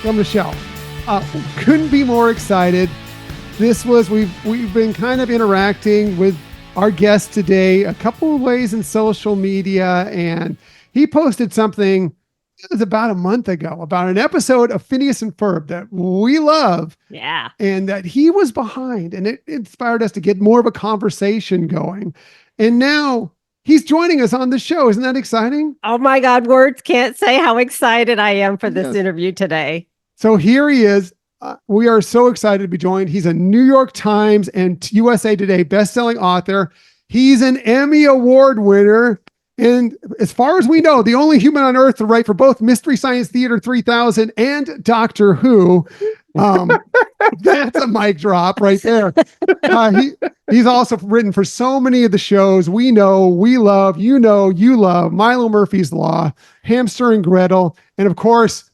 Well, Michelle, couldn't be more excited. We've been kind of interacting with our guest today a couple of ways in social media, and he posted something, it was about a month ago, about an episode of Phineas and Ferb that we love. Yeah. And that he was behind, and it inspired us to get more of a conversation going. And now he's joining us on the show. Isn't that exciting? Oh my God, words can't say how excited I am for this interview today. So here he is. We are so excited to be joined. He's a New York Times and USA Today bestselling author. He's an Emmy Award winner. And as far as we know, the only human on earth to write for both Mystery Science Theater 3000 and Doctor Who. That's a mic drop right there. He's also written for so many of the shows we know, we love, you love, Milo Murphy's Law, Hamster and Gretel, and of course,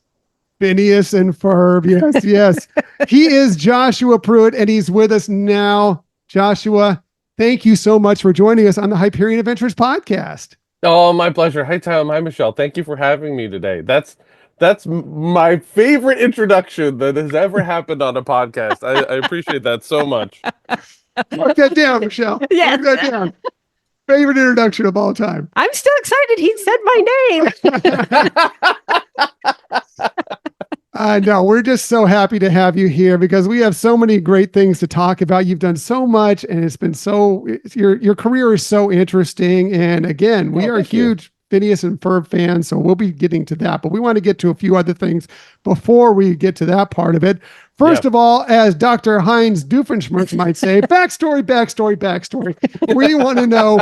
Phineas and Ferb. Yes. He is Joshua Pruett, and he's with us now. Joshua, thank you so much for joining us on the Hyperion Adventures podcast. Oh, my pleasure. Hi, Tom. Hi, Michelle. Thank you for having me today. That's my favorite introduction that has ever happened on a podcast. I appreciate that so much. Mark that down, Michelle. Yes. Mark that down. Favorite introduction of all time. I'm still excited he said my name. I know. We're just so happy to have you here because we have so many great things to talk about. You've done so much, and it's been your career is so interesting. And again, we are huge Phineas and Ferb fans, so we'll be getting to that. But we want to get to a few other things before we get to that part of it. First of all, as Dr. Heinz Doofenshmirtz might say, backstory. We want to know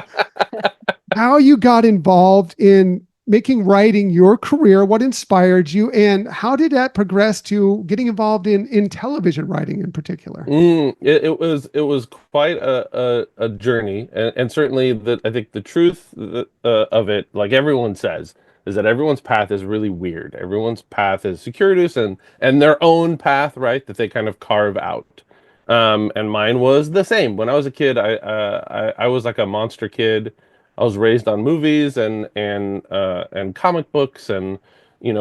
how you got involved in making writing your career, what inspired you, and how did that progress to getting involved in television writing in particular? It was quite a journey, and certainly I think the truth of it, like everyone says, is that everyone's path is really weird. Everyone's path is circuitous and their own path, right, that they kind of carve out. And mine was the same. When I was a kid, I was like a monster kid. I was raised on movies and comic books, and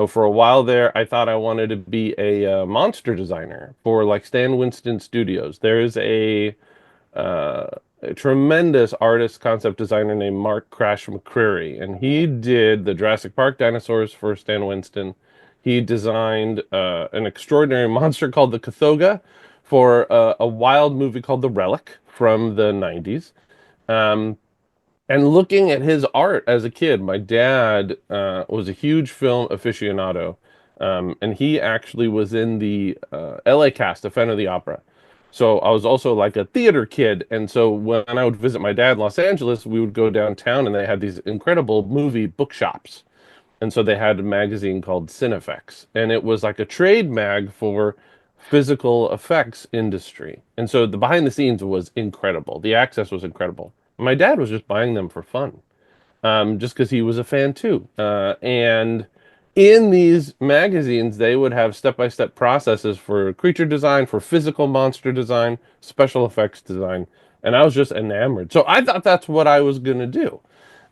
for a while there, I thought I wanted to be a monster designer for like Stan Winston Studios. There's a tremendous artist concept designer named Mark Crash McCreary, and he did the Jurassic Park dinosaurs for Stan Winston. He designed an extraordinary monster called the Cathoga for a wild movie called The Relic from the 90s. And looking at his art as a kid, my dad was a huge film aficionado, and he actually was in the LA cast of Phantom of the Opera. So I was also like a theater kid, and so when I would visit my dad in Los Angeles, we would go downtown, and they had these incredible movie bookshops. And so they had a magazine called Cinefex, and it was like a trade mag for physical effects industry. And so the behind the scenes was incredible. The access was incredible. My dad was just buying them for fun, just because he was a fan too. And in these magazines, they would have step-by-step processes for creature design, for physical monster design, special effects design. And I was just enamored. So I thought that's what I was going to do.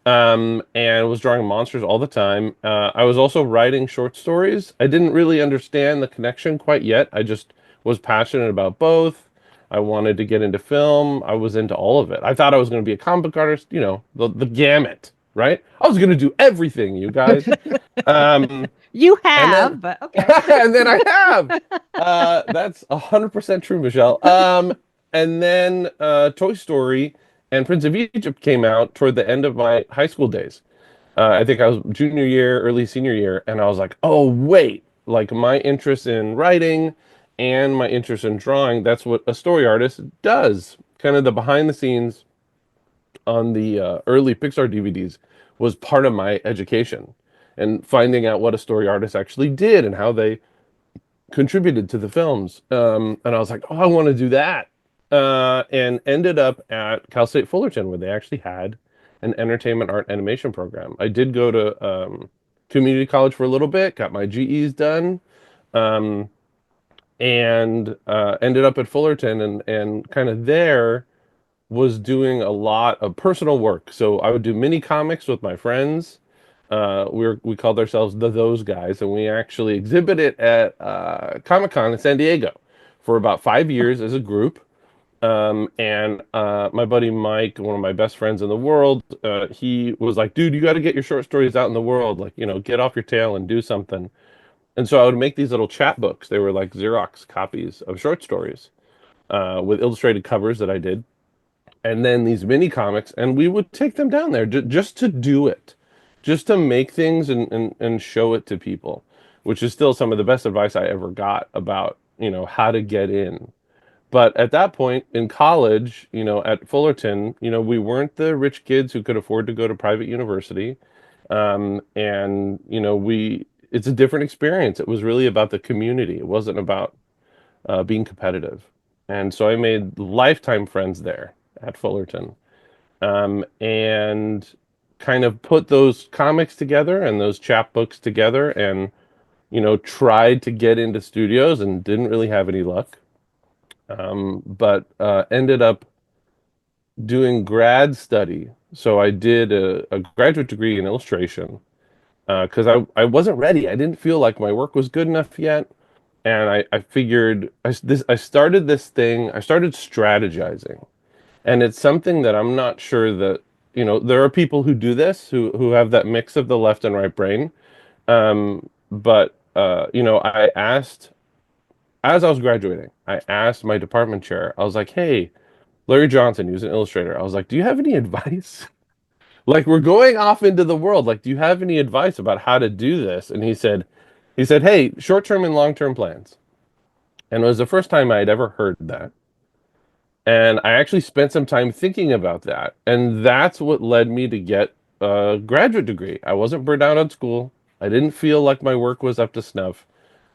And was drawing monsters all the time. I was also writing short stories. I didn't really understand the connection quite yet. I just was passionate about both. I wanted to get into film. I was into all of it. I thought I was going to be a comic book artist, the gamut, right? I was going to do everything, you guys. You have, but okay. And then I have. That's 100% true, Michelle. And then Toy Story and Prince of Egypt came out toward the end of my high school days. I think I was junior year, early senior year, and I was like, oh, wait, like my interest in writing and my interest in drawing, that's what a story artist does. Kind of the behind the scenes on the early Pixar DVDs was part of my education, and finding out what a story artist actually did and how they contributed to the films. And I was like, oh, I want to do that. And ended up at Cal State Fullerton, where they actually had an entertainment art animation program. I did go to community college for a little bit, got my GEs done, and ended up at Fullerton, and kind of there was doing a lot of personal work. So I would do mini comics with my friends. we called ourselves the Those Guys, and we actually exhibited at Comic-Con in San Diego for about 5 years as a group. And my buddy Mike, one of my best friends in the world, he was like, "Dude, you got to get your short stories out in the world. Like, get off your tail and do something." And so I would make these little chapbooks. They were like Xerox copies of short stories with illustrated covers that I did, and then these mini comics, and we would take them down there just to do it, just to make things and show it to people, which is still some of the best advice I ever got about, how to get in. But at that point in college, at Fullerton, we weren't the rich kids who could afford to go to private university. And, it's a different experience. It was really about the community. It wasn't about being competitive. And so I made lifetime friends there at Fullerton, and kind of put those comics together and those chapbooks together, and, tried to get into studios and didn't really have any luck. But ended up doing grad study. So I did a graduate degree in illustration because I wasn't ready. I didn't feel like my work was good enough yet. And I figured I started this thing, I started strategizing. And it's something that I'm not sure that, there are people who do this, who have that mix of the left and right brain. But I asked, as I was graduating, I asked my department chair, I was like, "Hey, Larry Johnson, who's an illustrator, I was like, do you have any advice? Like, we're going off into the world. Like, do you have any advice about how to do this?" And he said, "Hey, short-term and long-term plans." And it was the first time I had ever heard that. And I actually spent some time thinking about that. And that's what led me to get a graduate degree. I wasn't burned out on school. I didn't feel like my work was up to snuff.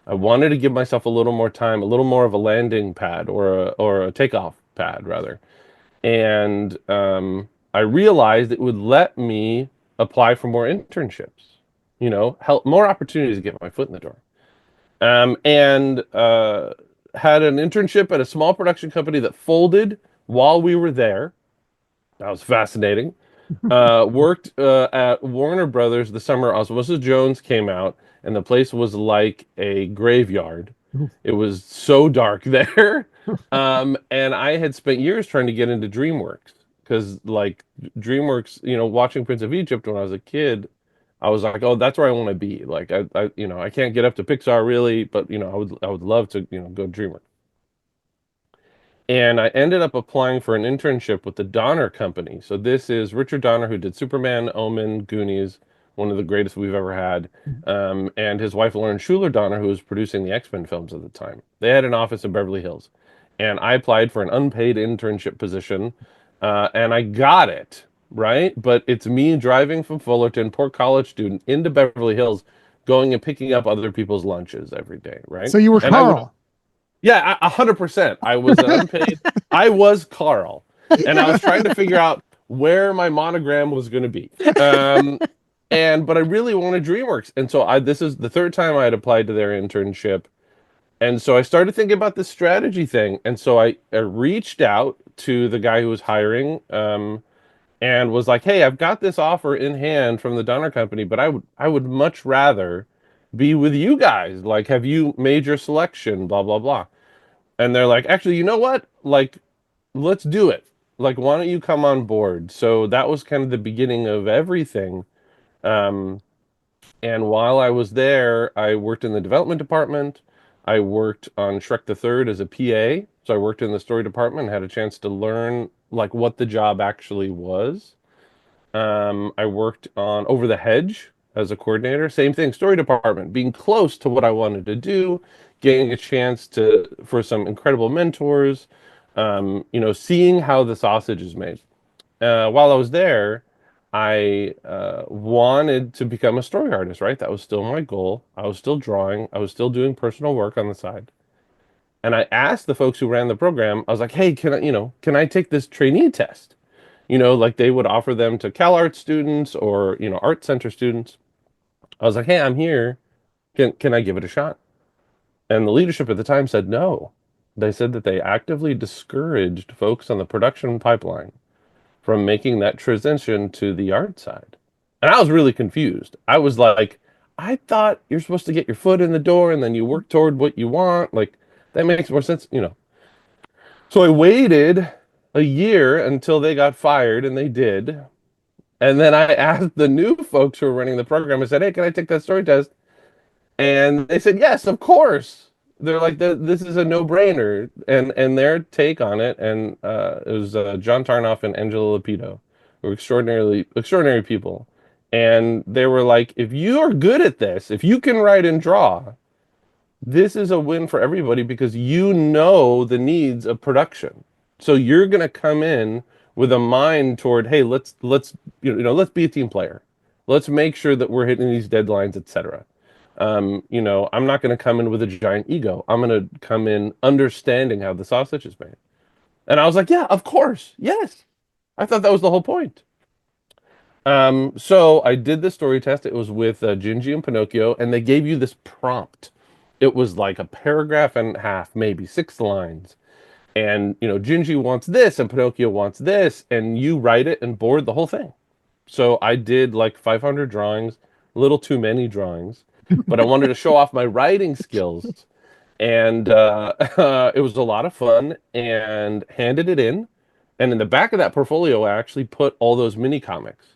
I wanted to give myself a little more time, a little more of a landing pad, or a takeoff pad rather. And I realized it would let me apply for more internships, help more opportunities to get my foot in the door. And had an internship at a small production company that folded while we were there. That was fascinating. Worked at Warner Brothers the summer Osmosis Jones came out, and the place was like a graveyard. It was so dark there. And I had spent years trying to get into DreamWorks because, like, DreamWorks, watching Prince of Egypt when I was a kid, I was like, oh, that's where I want to be. Like, I can't get up to Pixar really, but I would love to, go to DreamWorks. And I ended up applying for an internship with the Donner Company. So this is Richard Donner, who did Superman, Omen, Goonies, one of the greatest we've ever had, and his wife Lauren Schuler Donner, who was producing the X-Men films at the time. They had an office in Beverly Hills, and I applied for an unpaid internship position, and I got it, right? But it's me driving from Fullerton, poor college student, into Beverly Hills, going and picking up other people's lunches every day, right? So you were And I would, Carl. yeah, 100%. I was an unpaid. I was Carl, and I was trying to figure out where my monogram was going to be. But I really wanted DreamWorks, and so this is the third time I had applied to their internship, and so I started thinking about this strategy thing, and so I reached out to the guy who was hiring, and was like, "Hey, I've got this offer in hand from the Donner Company, but I would much rather be with you guys. Like, have you made your selection? Blah blah blah." And they're like, "Actually, you know what? Like, let's do it. Like, why don't you come on board?" So that was kind of the beginning of everything. Um, and while I was there, I worked in the development department. I worked on Shrek the Third as a PA. So I worked in the story department and had a chance to learn like what the job actually was. I worked on Over the Hedge as a coordinator. Same thing, story department, being close to what I wanted to do, getting a chance for some incredible mentors, seeing how the sausage is made. While I was there, I wanted to become a story artist, right? That was still my goal. I was still drawing. I was still doing personal work on the side. And I asked the folks who ran the program, I was like, "Hey, can I take this trainee test?" Like they would offer them to CalArts students or, Art Center students. I was like, "Hey, I'm here. Can I give it a shot?" And the leadership at the time said no. They said that they actively discouraged folks on the production pipeline from making that transition to the art side. And I was really confused. I was like, I thought you're supposed to get your foot in the door and then you work toward what you want. Like, that makes more sense, you know. So I waited a year until they got fired, and they did. And then I asked the new folks who were running the program, I said, hey, can I take that story test? And they said, yes, of course. They're like, this is a no-brainer. And their take on it, and it was John Tarnoff and Angela Lapido, who were extraordinary people. And they were like, if you are good at this, if you can write and draw, this is a win for everybody because you know the needs of production. So you're going to come in with a mind toward, hey, let's let's be a team player. Let's make sure that we're hitting these deadlines, etc. I'm not going to come in with a giant ego. I'm going to come in understanding how the sausage is made. And I was like, yeah, of course. Yes. I thought that was the whole point. So I did the story test. It was with Gingy and Pinocchio, and they gave you this prompt. It was like a paragraph and a half, maybe 6 lines. And, Gingy wants this and Pinocchio wants this, and you write it and board the whole thing. So I did like 500 drawings, a little too many drawings, but I wanted to show off my writing skills. And it was a lot of fun, and handed it in. And in the back of that portfolio, I actually put all those mini comics.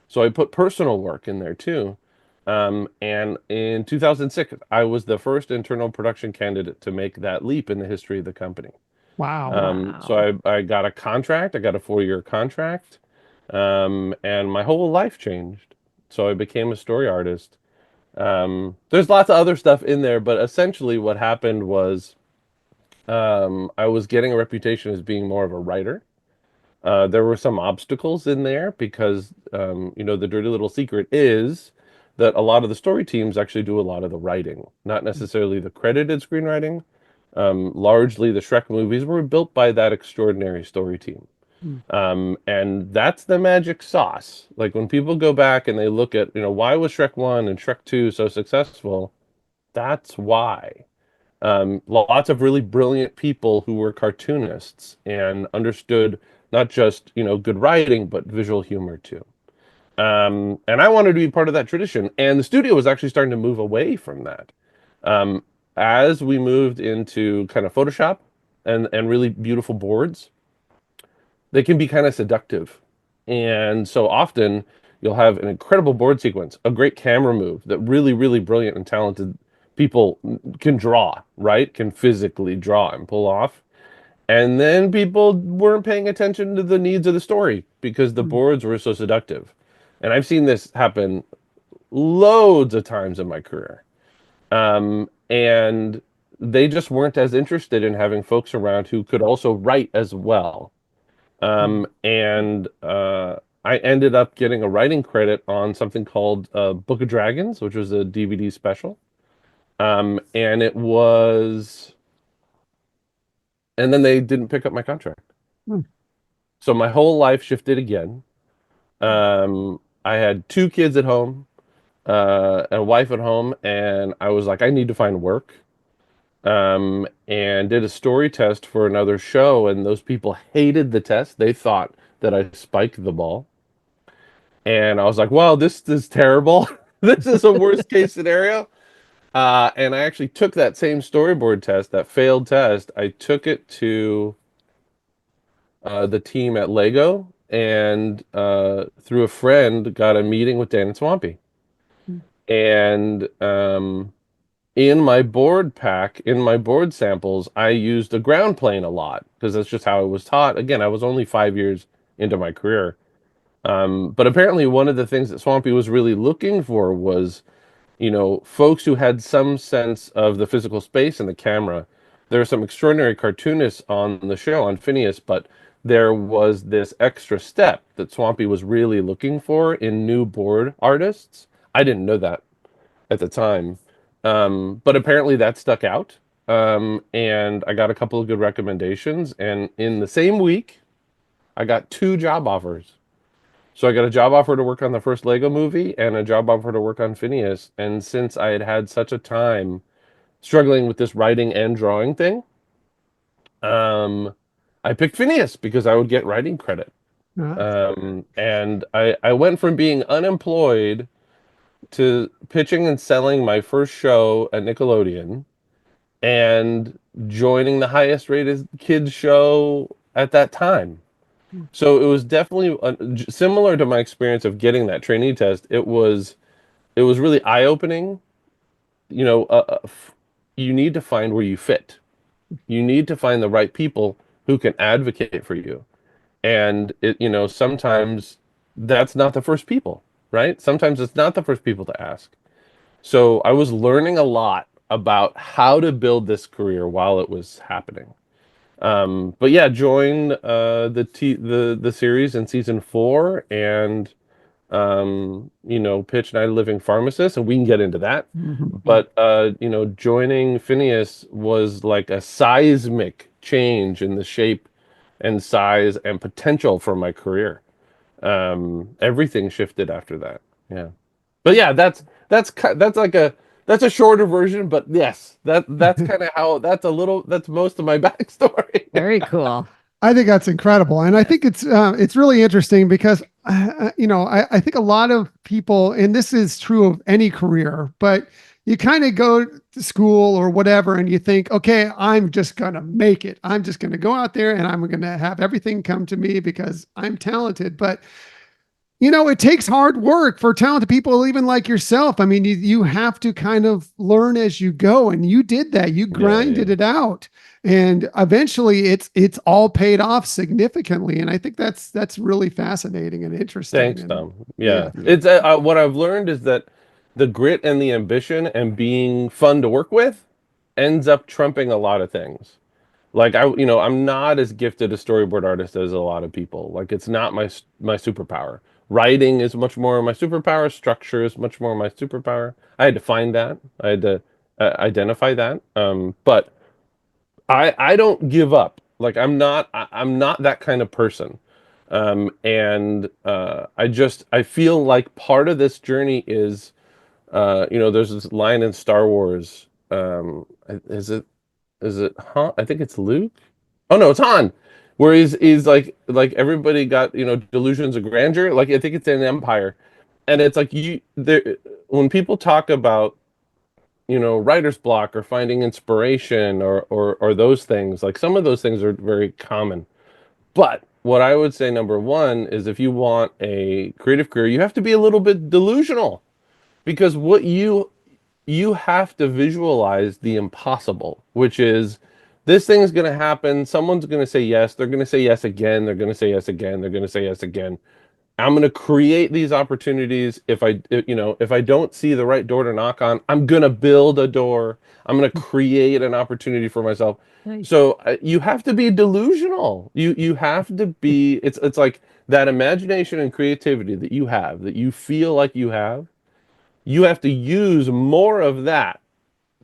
So I put personal work in there too. And in 2006, I was the first internal production candidate to make that leap in the history of the company. Wow. So I got a contract. I got a 4-year contract, and my whole life changed. So I became a story artist. There's lots of other stuff in there, but essentially what happened was I was getting a reputation as being more of a writer. There were some obstacles in there because, the dirty little secret is that a lot of the story teams actually do a lot of the writing, not necessarily the credited screenwriting. Largely, the Shrek movies were built by that extraordinary story team. Mm. And that's the magic sauce. Like when people go back and they look at, why was Shrek 1 and Shrek 2 so successful? That's why. Lots of really brilliant people who were cartoonists and understood not just, good writing, but visual humor too. And I wanted to be part of that tradition. And the studio was actually starting to move away from that. Um, as we moved into kind of Photoshop and really beautiful boards, they can be kind of seductive. And so often you'll have an incredible board sequence, a great camera move that really, really brilliant and talented people can draw, right? Can physically draw and pull off. And then people weren't paying attention to the needs of the story because the Mm. boards were so seductive. And I've seen this happen loads of times in my career. And they just weren't as interested in having folks around who could also write as well. And I ended up getting a writing credit on something called Book of Dragons, which was a DVD special. And it was, and then they didn't pick up my contract. Mm. So my whole life shifted again. I had 2 kids at home, and a wife at home, and I was like, I need to find work. And did a story test for another show, and those people hated the test. They thought that I spiked the ball. And I was like, well, this is terrible. This is a worst case scenario. And I actually took that same storyboard test, that failed test. I took it to the team at Lego, and through a friend, got a meeting with Dan and Swampy. Mm. And in my board pack, in my board samples, I used a ground plane a lot because that's just how I was taught. Again, I was only 5 years into my career. But apparently, one of the things that Swampy was really looking for was, folks who had some sense of the physical space and the camera. There are some extraordinary cartoonists on the show on Phineas, but there was this extra step that Swampy was really looking for in new board artists. I didn't know that at the time. But apparently that stuck out. And I got a couple of good recommendations. And in the same week, I got 2 job offers. So I got a job offer to work on the first Lego movie and a job offer to work on Phineas. And since I had had such a time struggling with this writing and drawing thing, I picked Phineas because I would get writing credit. And I went from being unemployed to pitching and selling my first show at Nickelodeon and joining the highest rated kids show at that time. So it was definitely similar to my experience of getting that trainee test. It was really eye opening. You know, you need to find where you fit. You need to find the right people who can advocate for you. And sometimes that's not the first people, right? Sometimes it's not the first people to ask. So I was learning a lot about how to build this career while it was happening. But yeah, joined the series in season 4, and pitch Night of Living Pharmacist, and we can get into that. But joining Phineas was like a seismic change in the shape and size and potential for my career. Everything shifted after that. Yeah. But yeah, that's a shorter version, but yes, that's kind of how that's most of my backstory. Very cool. I think that's incredible, and I think it's really interesting because I think a lot of people, and this is true of any career, but you kind of go to school or whatever, and you think, okay, I'm just gonna make it. I'm just gonna go out there, and I'm gonna have everything come to me because I'm talented. But it takes hard work for talented people, even like yourself. I mean, you have to kind of learn as you go, and you did that. You grinded it out, and eventually, it's all paid off significantly. And I think that's really fascinating and interesting. Thanks, Tom. Yeah, it's what I've learned is that the grit and the ambition and being fun to work with ends up trumping a lot of things. Like I'm not as gifted a storyboard artist as a lot of people. Like it's not my superpower. Writing is much more my superpower. Structure is much more my superpower. I had to find that. I had to identify that. But I don't give up. Like I'm not that kind of person. And I feel like part of this journey is there's this line in Star Wars. Is it Han? I think it's Luke. Oh no, it's Han, where he's like everybody got delusions of grandeur. Like I think it's in Empire, and it's like when people talk about writer's block or finding inspiration or those things, like some of those things are very common. But what I would say number one is if you want a creative career, you have to be a little bit delusional, because what you have to visualize the impossible, which is this thing's going to happen. Someone's going to say yes. They're going to say yes again. They're going to say yes again. They're going to say yes again. I'm going to create these opportunities. If I don't see the right door to knock on, I'm going to build a door. I'm going to create an opportunity for myself. Nice. So you have to be delusional. You have to be. It's like that imagination and creativity that you have, that you feel like you have. You have to use more of that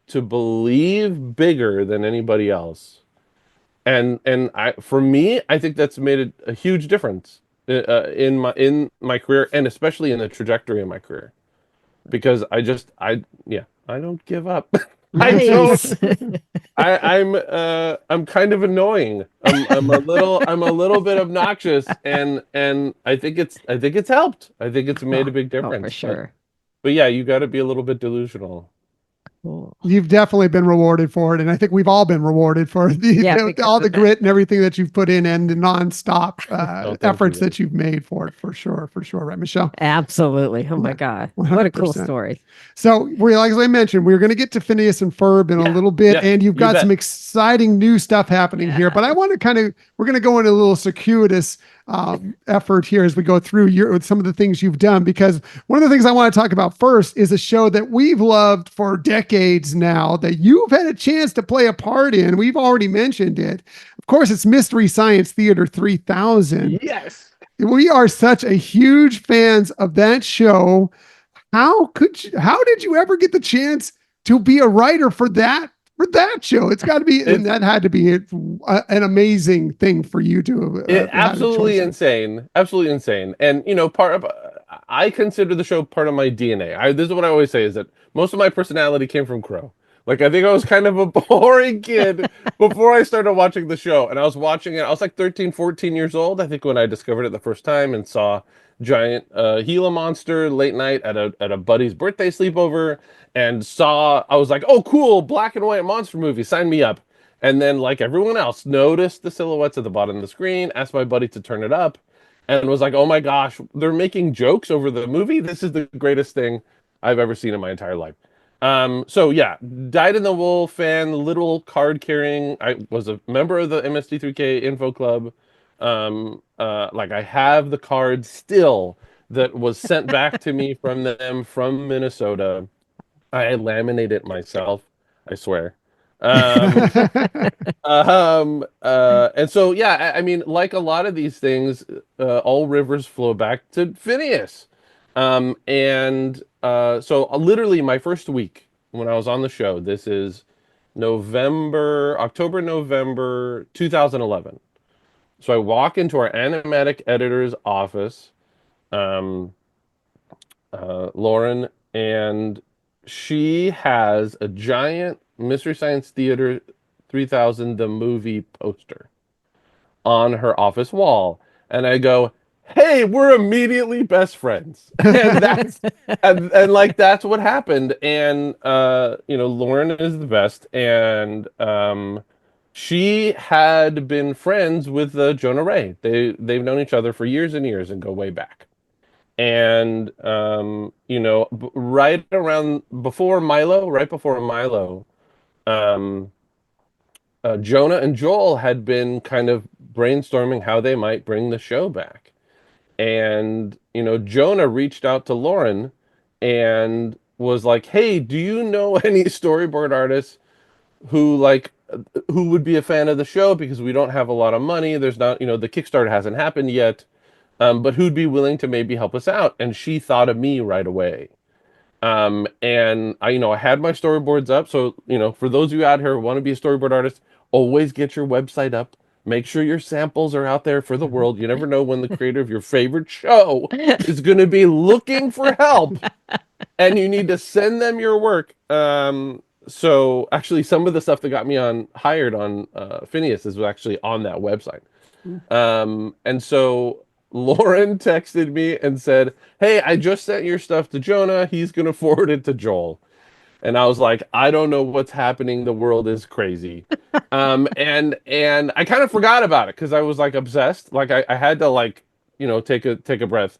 to believe bigger than anybody else. And for me, I think that's made a huge difference in my career, and especially in the trajectory of my career, because I don't give up. Nice. I'm kind of annoying. I'm a little bit obnoxious, and I think it's helped. I think it's made a big difference. For sure. But yeah, you got to be a little bit delusional. Cool. You've definitely been rewarded for it, and I think we've all been rewarded for all the grit and everything that you've put in, and the nonstop efforts that you've made for it, for sure, right, Michelle? Absolutely. Oh my God, 100%. What a cool story! So, like I mentioned, we're going to get to Phineas and Ferb in a little bit, and you've got some exciting new stuff happening here. But I want to we're going to go into a little circuitous effort here as we go through some of the things you've done, because one of the things I want to talk about first is a show that we've loved for decades now, that you've had a chance to play a part in. We've already mentioned it. Of course, it's Mystery Science Theater 3000. Yes. We are such a huge fans of that show. How did you ever get the chance to be a writer for that show? It's got to be, and that had to be an amazing thing for you to absolutely insane. And I consider the show part of my DNA. This is what I always say, is that most of my personality came from Crow. Like I think I was kind of a boring kid before I started watching the show. And I was watching it. I was like 13, 14 years old, I think, when I discovered it the first time and saw giant Gila monster late night at a buddy's birthday sleepover and saw I was like, "Oh, cool, black and white monster movie. Sign me up." And then like everyone else noticed the silhouettes at the bottom of the screen, asked my buddy to turn it up and was like, "Oh my gosh, they're making jokes over the movie. This is the greatest thing I've ever seen in my entire life." So yeah, Dyed in the Wool fan, little card carrying. I was a member of the MSD3K info club. Like I have the card still that was sent back to me from them from Minnesota. I laminate it myself, I swear. Um, and so yeah, I mean, like a lot of these things, all rivers flow back to Phineas. So literally my first week when I was on the show, this is October, November 2011. So I walk into our animatic editor's office, um, Lauren, and she has a giant Mystery Science Theater 3000, the movie poster on her office wall. And I go, "Hey, we're immediately best friends." And and like that's what happened. And Lauren is the best. And she had been friends with Jonah Ray. They've known each other for years and years and go way back. And right around before Milo, right before Milo, um, Jonah and Joel had been kind of brainstorming how they might bring the show back. And, Jonah reached out to Lauren and was like, "Hey, do you know any storyboard artists who who would be a fan of the show? Because we don't have a lot of money. There's not, the Kickstarter hasn't happened yet, but who'd be willing to maybe help us out?" And she thought of me right away. And I had my storyboards up. So, for those of you out here who want to be a storyboard artist, always get your website up. Make sure your samples are out there for the world. You never know when the creator of your favorite show is going to be looking for help, and you need to send them your work. So actually, some of the stuff that got me hired on Phineas is actually on that website. And so Lauren texted me and said, "Hey, I just sent your stuff to Jonah. He's going to forward it to Joel." And I was like, "I don't know what's happening. The world is crazy." And I kind of forgot about it because I was like obsessed. Like I had to take a breath.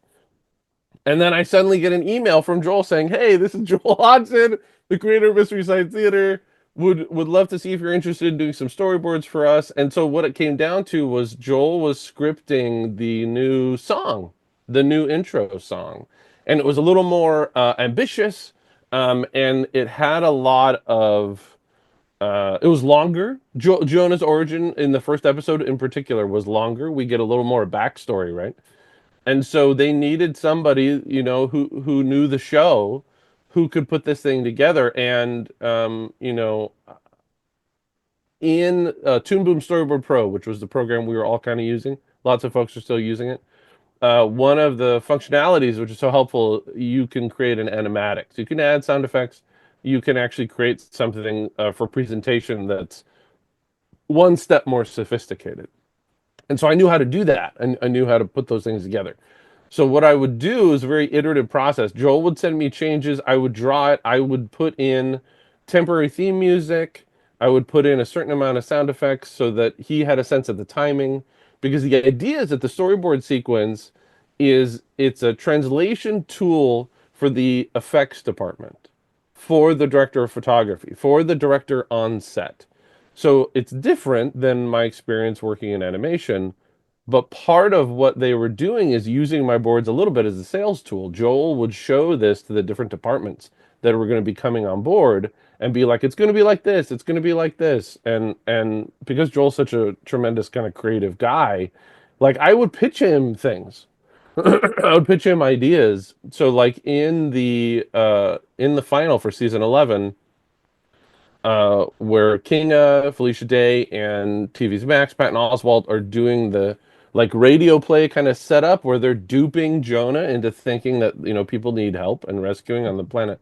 And then I suddenly get an email from Joel saying, "Hey, this is Joel Hodgson, the creator of Mystery Science Theater. Would love to see if you're interested in doing some storyboards for us." And so what it came down to was Joel was scripting the new song, the new intro song. And it was a little more ambitious. And it had a lot of it was longer. Jonah's origin in the first episode in particular was longer. We get a little more backstory, right? And so they needed somebody, who knew the show, who could put this thing together. And in Toon Boom Storyboard Pro, which was the program we were all kind of using, lots of folks are still using it. One of the functionalities, which is so helpful, you can create an animatic. So you can add sound effects. You can actually create something for presentation that's one step more sophisticated. And so I knew how to do that, and I knew how to put those things together. So what I would do is a very iterative process. Joel would send me changes. I would draw it. I would put in temporary theme music. I would put in a certain amount of sound effects so that he had a sense of the timing. Because the idea is that the storyboard sequence it's a translation tool for the effects department, for the director of photography, for the director on set. So it's different than my experience working in animation, but part of what they were doing is using my boards a little bit as a sales tool. Joel would show this to the different departments that were going to be coming on board and be like, "It's going to be like this. It's going to be like this." And because Joel's such a tremendous kind of creative guy, like I would pitch him things. I would pitch him ideas. So like in the final for season 11, where Kinga, Felicia Day, and TV's Max, Patton Oswalt are doing the like radio play kind of setup where they're duping Jonah into thinking that people need help and rescuing on the planet.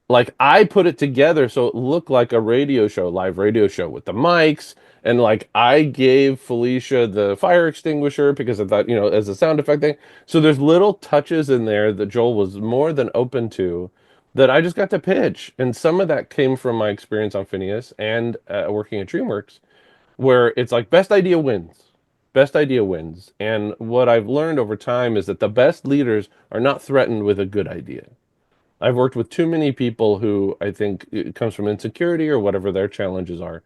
like I put it together so it looked like a radio show, live radio show with the mics. And like I gave Felicia the fire extinguisher because I thought, as a sound effect thing. So there's little touches in there that Joel was more than open to that I just got to pitch. And some of that came from my experience on Phineas and working at DreamWorks, where it's like best idea wins. Best idea wins. And what I've learned over time is that the best leaders are not threatened with a good idea. I've worked with too many people who I think it comes from insecurity or whatever their challenges are.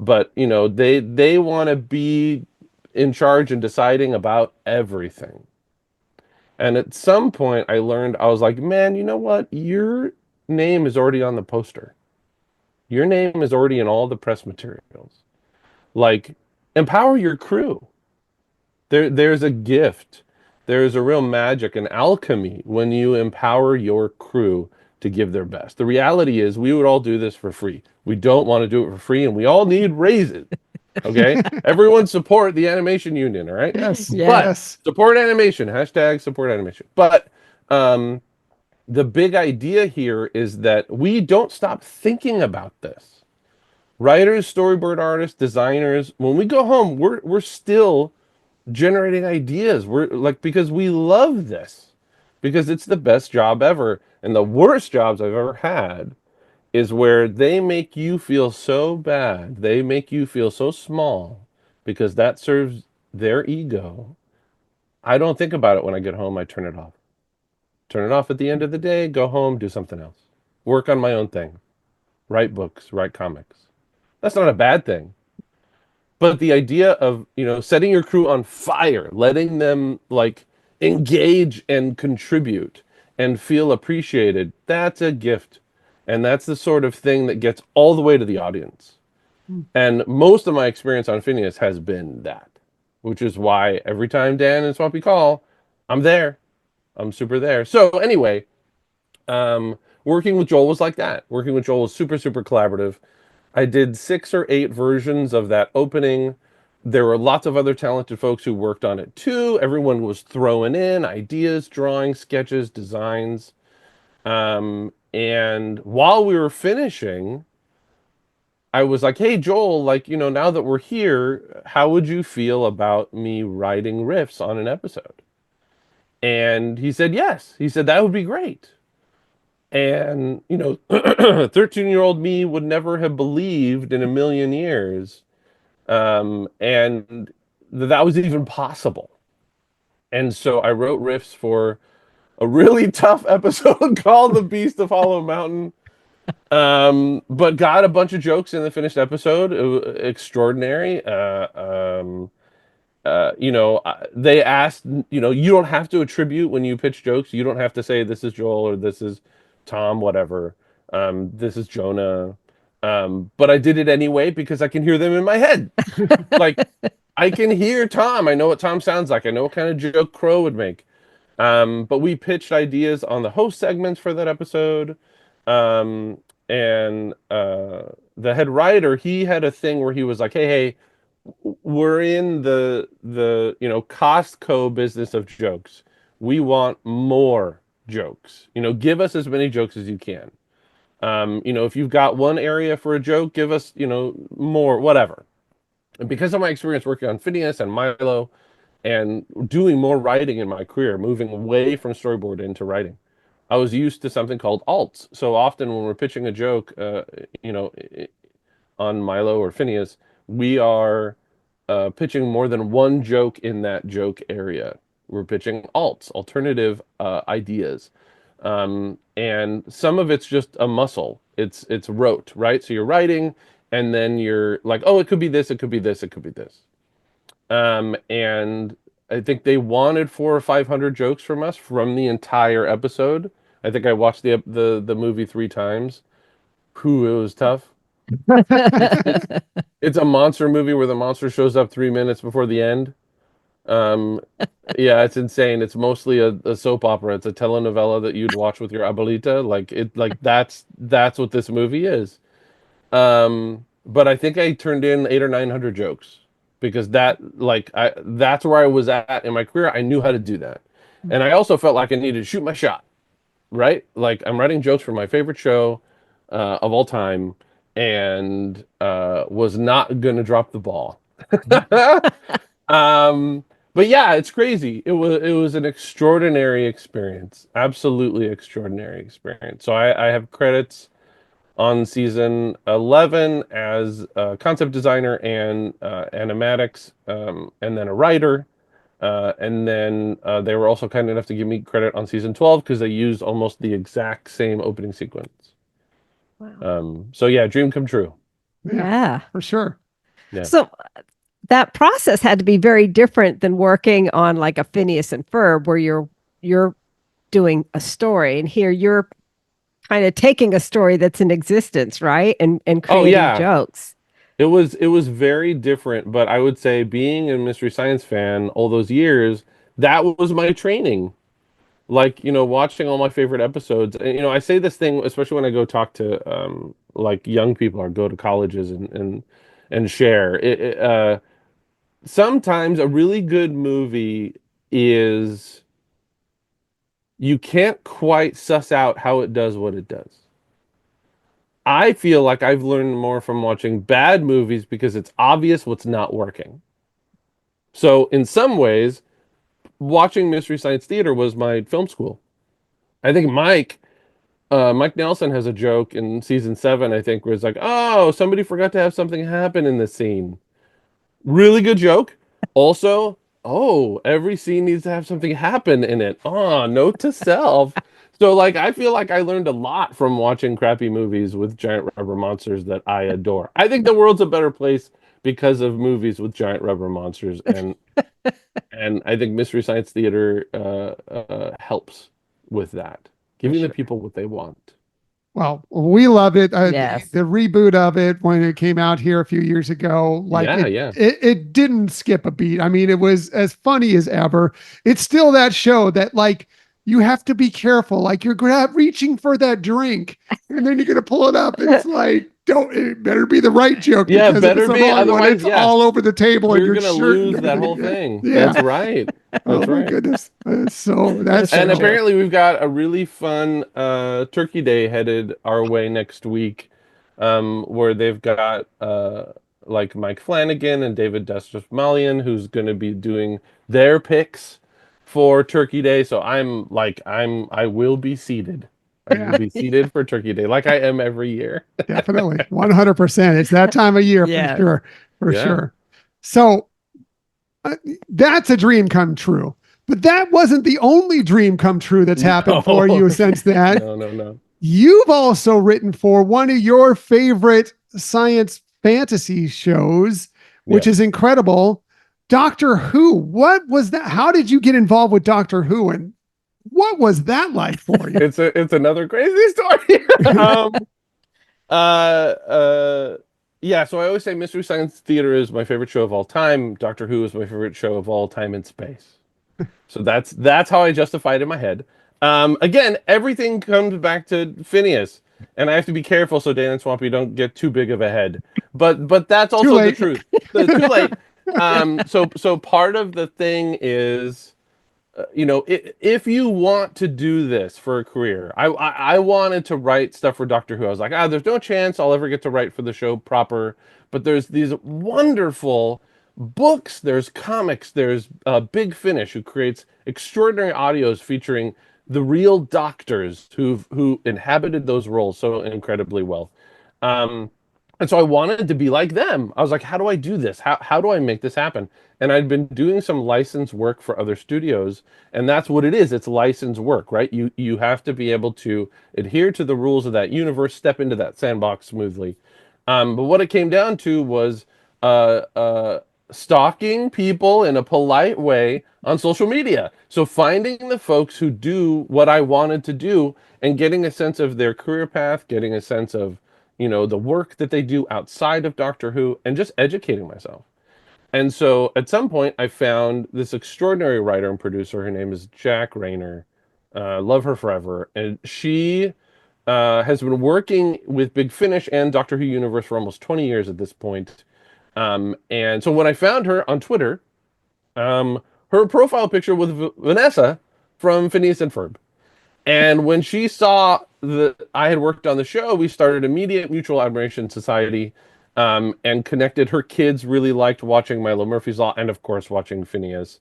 But, they want to be in charge and deciding about everything. And at some point I learned, I was like, man, you know what? Your name is already on the poster. Your name is already in all the press materials. Like, empower your crew. There's a gift. There's a real magic and alchemy when you empower your crew to give their best. The reality is we would all do this for free. We don't want to do it for free, and we all need raises. Okay? Everyone support the animation union, all right? Yes. But Yes. support animation, hashtag support animation. But the big idea here is that we don't stop thinking about this. Writers, storyboard artists, designers, when we go home, we're still generating ideas. We're like, because we love this, because it's the best job ever. And the worst jobs I've ever had is where they make you feel so bad. They make you feel so small because that serves their ego. I don't think about it when I get home. I turn it off. Turn it off at the end of the day, go home, do something else. Work on my own thing. Write books, write comics. That's not a bad thing. But the idea of, setting your crew on fire, letting them like engage and contribute and feel appreciated, that's a gift. And that's the sort of thing that gets all the way to the audience. And most of my experience on Phineas has been that, which is why every time Dan and Swampy call, I'm there. I'm super there. So anyway, working with Joel was like that. Working with Joel was super, super collaborative. I did 6 or 8 versions of that opening. There were lots of other talented folks who worked on it too. Everyone was throwing in ideas, drawings, sketches, designs. And while we were finishing, I was like, hey, Joel, like, now that we're here, how would you feel about me writing riffs on an episode? And he said, yes. He said, that would be great. And, 13-year-old me would never have believed in a million years and that was even possible. And so I wrote riffs for a really tough episode called The Beast of Hollow Mountain, but got a bunch of jokes in the finished episode. It was extraordinary. They asked, you don't have to attribute when you pitch jokes. You don't have to say this is Joel or this is Tom, whatever. This is Jonah. But I did it anyway because I can hear them in my head. Like, I can hear Tom. I know what Tom sounds like. I know what kind of joke Crow would make. But we pitched ideas on the host segments for that episode. And the head writer, he had a thing where he was like, hey, we're in the Costco business of jokes. We want more jokes. Give us as many jokes as you can. If you've got one area for a joke, give us, more, whatever. And because of my experience working on Phineas and Milo and doing more writing in my career, moving away from storyboard into writing, I was used to something called alts. So often when we're pitching a joke, on Milo or Phineas, we are pitching more than one joke in that joke area. We're pitching alts, alternative ideas. And some of it's just a muscle. It's rote, right? So you're writing, and then you're like, oh, it could be this, it could be this, it could be this. And I think they wanted 400 or 500 jokes from us from the entire episode. I think I watched the movie 3 times. Whew, it was tough. It's a monster movie where the monster shows up 3 minutes before the end. Um, yeah, it's insane. It's mostly a soap opera. It's a telenovela that you'd watch with your abuelita. Like that's what this movie is. But I think I turned in 800 or 900 jokes because that's where I was at in my career. I knew how to do that, and I also felt like I needed to shoot my shot. right? Like I'm writing jokes for my favorite show of all time, and was not gonna drop the ball. Um, but yeah, it's crazy. It was an extraordinary experience, absolutely extraordinary experience. So I have credits on season 11 as a concept designer and animatics, and then a writer. And then they were also kind enough to give me credit on season 12 because they used almost the exact same opening sequence. Wow. So yeah, dream come true. Yeah. for sure. Yeah. So that process had to be very different than working on like a Phineas and Ferb, where you're doing a story, and here you're kind of taking a story that's in existence, right? And Oh creating yeah, jokes. it was very different, but I would say being a Mystery Science fan all those years, that was my training. Like, watching all my favorite episodes. And, I say this thing, especially when I go talk to like young people or go to colleges and share. Sometimes a really good movie is you can't quite suss out how it does what it does. I feel like I've learned more from watching bad movies because it's obvious what's not working. So in some ways, watching Mystery Science Theater was my film school. I think Mike Nelson has a joke in season 7, I think, where it's like, "Oh, somebody forgot to have something happen in this scene." Really good joke. Also, oh, every scene needs to have something happen in it. Oh, note to self. So, like, I feel like I learned a lot from watching crappy movies with giant rubber monsters that I adore. I think the world's a better place because of movies with giant rubber monsters, and I think Mystery Science Theater helps with that, For giving the sure. people what they want. Well, we loved it. Yes. The reboot of it when it came out here a few years ago, like Yeah, yeah. it didn't skip a beat. I mean, it was as funny as ever. It's still that show that like you have to be careful. Like you're reaching for that drink, and then you're gonna pull it up. It's like don't. It better be the right joke Yeah, because if it's better the be. wrong one, Otherwise, it's yeah, all over the table and you're your gonna shirt and lose that everything. whole Yeah, thing. yeah. That's right. Oh That's my right. goodness. So that's And so. apparently we've got a really fun Turkey Day headed our way next week, where they've got like Mike Flanagan and David Desmalian, who's going to be doing their picks for Turkey Day. So I will be seated. I will Yeah. be seated for Turkey Day, like I am every year. Definitely. 100%. It's that time of year for Yes. sure. For Yeah. sure. So that's a dream come true. But that wasn't the only dream come true that's happened for you No, since that. no. You've also written for one of your favorite science fantasy shows, which Yes. is incredible. Doctor Who. What was that? How did you get involved with Doctor Who? And what was that like for you? It's another crazy story. um, Uh, uh, yeah, so I always say Mystery Science Theater is my favorite show of all time. Doctor Who is my favorite show of all time in space. So that's how I justify it in my head. Again, everything comes back to Phineas, and I have to be careful so Dan and Swampy don't get too big of a head. But that's Too also the late. truth. Too late. So part of the thing is if you want to do this for a career, I wanted to write stuff for Doctor Who. I was like, there's no chance I'll ever get to write for the show proper. But there's these wonderful books, there's comics, there's Big Finish who creates extraordinary audios featuring the real doctors who inhabited those roles so incredibly well. Um, and so I wanted to be like them. I was like, how do I do this? How do I make this happen? And I'd been doing some license work for other studios, and that's what it is. It's license work, right? You have to be able to adhere to the rules of that universe, step into that sandbox smoothly. But what it came down to was uh, uh, stalking people in a polite way on social media. So finding the folks who do what I wanted to do and getting a sense of their career path, getting a sense of the work that they do outside of Doctor Who, and just educating myself. And so at some point, I found this extraordinary writer and producer. Her name is Jack Rayner. Love her forever. And she has been working with Big Finish and Doctor Who Universe for almost 20 years at this point. And so when I found her on Twitter, her profile picture was Vanessa from Phineas and Ferb. And when she saw that I had worked on the show, we started immediate mutual admiration society, and connected. Her kids really liked watching Milo Murphy's Law and, of course, watching Phineas.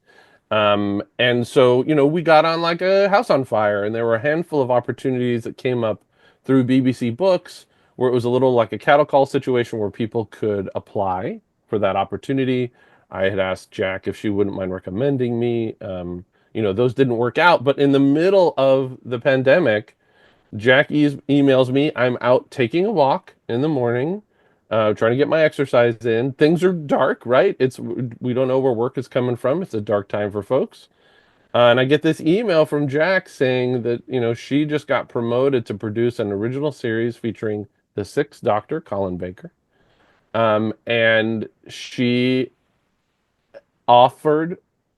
And so, we got on like a house on fire, and there were a handful of opportunities that came up through BBC Books where it was a little like a cattle call situation where people could apply for that opportunity. I had asked Jack if she wouldn't mind recommending me. Those didn't work out, but in the middle of the pandemic, Jack emails me. I'm out taking a walk in the morning, trying to get my exercise in. Things are dark, right? We don't know where work is coming from. It's a dark time for folks. And I get this email from Jack saying that, she just got promoted to produce an original series featuring the Sixth Doctor, Colin Baker. And she offered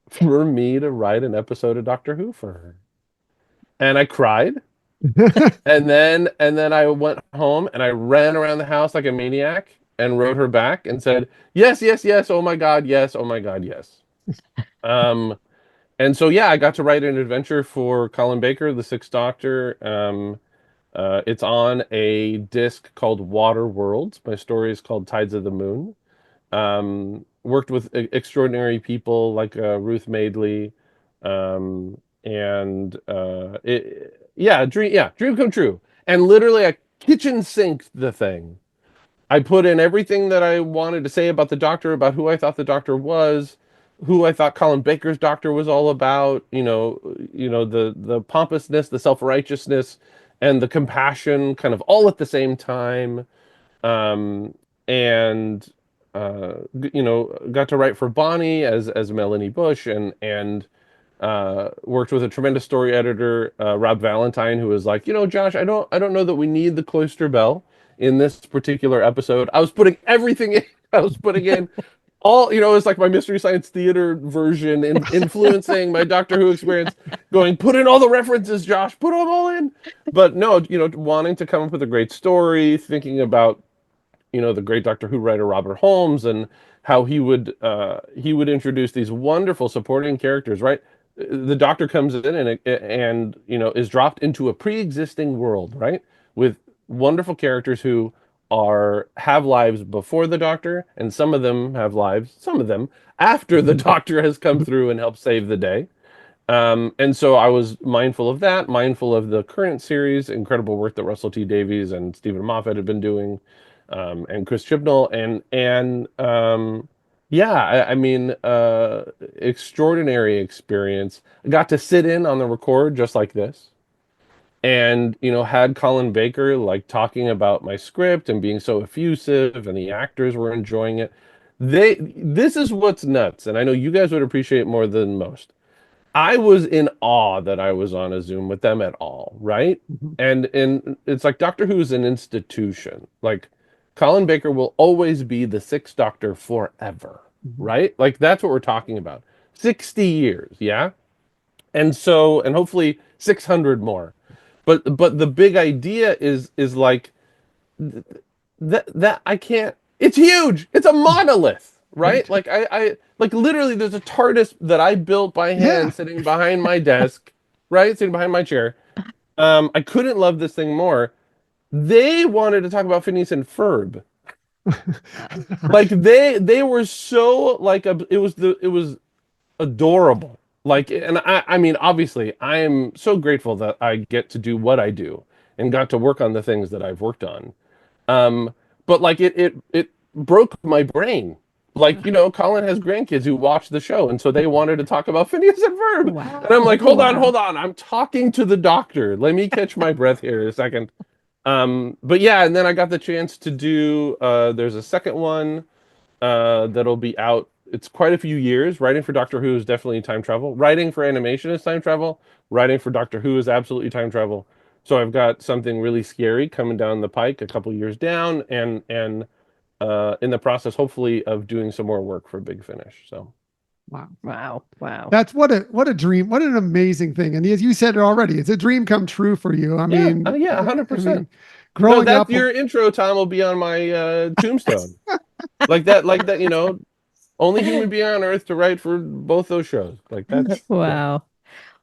for me to write an episode of Doctor Who for her. And I cried. And then I went home and I ran around the house like a maniac and wrote her back and said, yes, yes, yes. Oh my God, yes. Oh my God, yes. And so, yeah, I got to write an adventure for Colin Baker, the Sixth Doctor. It's on a disc called Water Worlds. My story is called Tides of the Moon. Worked with extraordinary people like Ruth Madeley, and dream come true. And literally, I kitchen sinked the thing. I put in everything that I wanted to say about the Doctor, about who I thought the Doctor was, who I thought Colin Baker's Doctor was all about. The pompousness, the self-righteousness, and the compassion, kind of all at the same time. And got to write for Bonnie as Melanie Bush, and worked with a tremendous story editor, Rob Valentine, who was like, Josh, I don't know that we need the cloister bell in this particular episode. I was putting everything in. I was putting in all, it's like my Mystery Science Theater version, influencing my Doctor Who experience, going, put in all the references, Josh, put them all in. But no, wanting to come up with a great story, thinking about the great Doctor Who writer Robert Holmes, and how he would introduce these wonderful supporting characters, right? The Doctor comes in and is dropped into a pre-existing world, right? With wonderful characters who have lives before the Doctor, and some of them have lives, some of them after the Doctor has come through and helped save the day. And so I was mindful of that, mindful of the current series, incredible work that Russell T Davies and Stephen Moffat had been doing, and Chris Chibnall, extraordinary experience. I got to sit in on the record just like this, and had Colin Baker like talking about my script and being so effusive, and the actors were enjoying it. This is what's nuts, and I know you guys would appreciate more than most. I was in awe that I was on a Zoom with them at all, right? Mhm. And it's like Doctor Who is an institution. Like, Colin Baker will always be the Sixth Doctor forever, right? Like, that's what we're talking about. 60 years, yeah? And so, and hopefully 600 more. But the big idea is like that I can't. It's huge. It's a monolith, right? Like I like literally. There's a TARDIS that I built by hand, sitting behind my desk, right, sitting behind my chair. I couldn't love this thing more. They wanted to talk about Phineas and Ferb. Like they were so like it was adorable. Like, and I mean, obviously, I am so grateful that I get to do what I do and got to work on the things that I've worked on. But like it broke my brain. Like, Colin has grandkids who watch the show, and so they wanted to talk about Phineas and Ferb. Wow. And I'm like, hold on. I'm talking to the Doctor. Let me catch my breath here a second. But yeah, and then I got the chance to do there's a second one that'll be out. It's quite a few years. Writing for Doctor Who is definitely time travel. Writing for animation is time travel. Writing for Doctor Who is absolutely time travel. So I've got something really scary coming down the pike a couple years down, and in the process, hopefully, of doing some more work for Big Finish. So, wow. That's what a dream. What an amazing thing. And as you said it already, it's a dream come true for you. I mean, 100%. Growing up, your intro, Tom, will be on my tombstone. like that, only human being on Earth to write for both those shows. Like that's wow.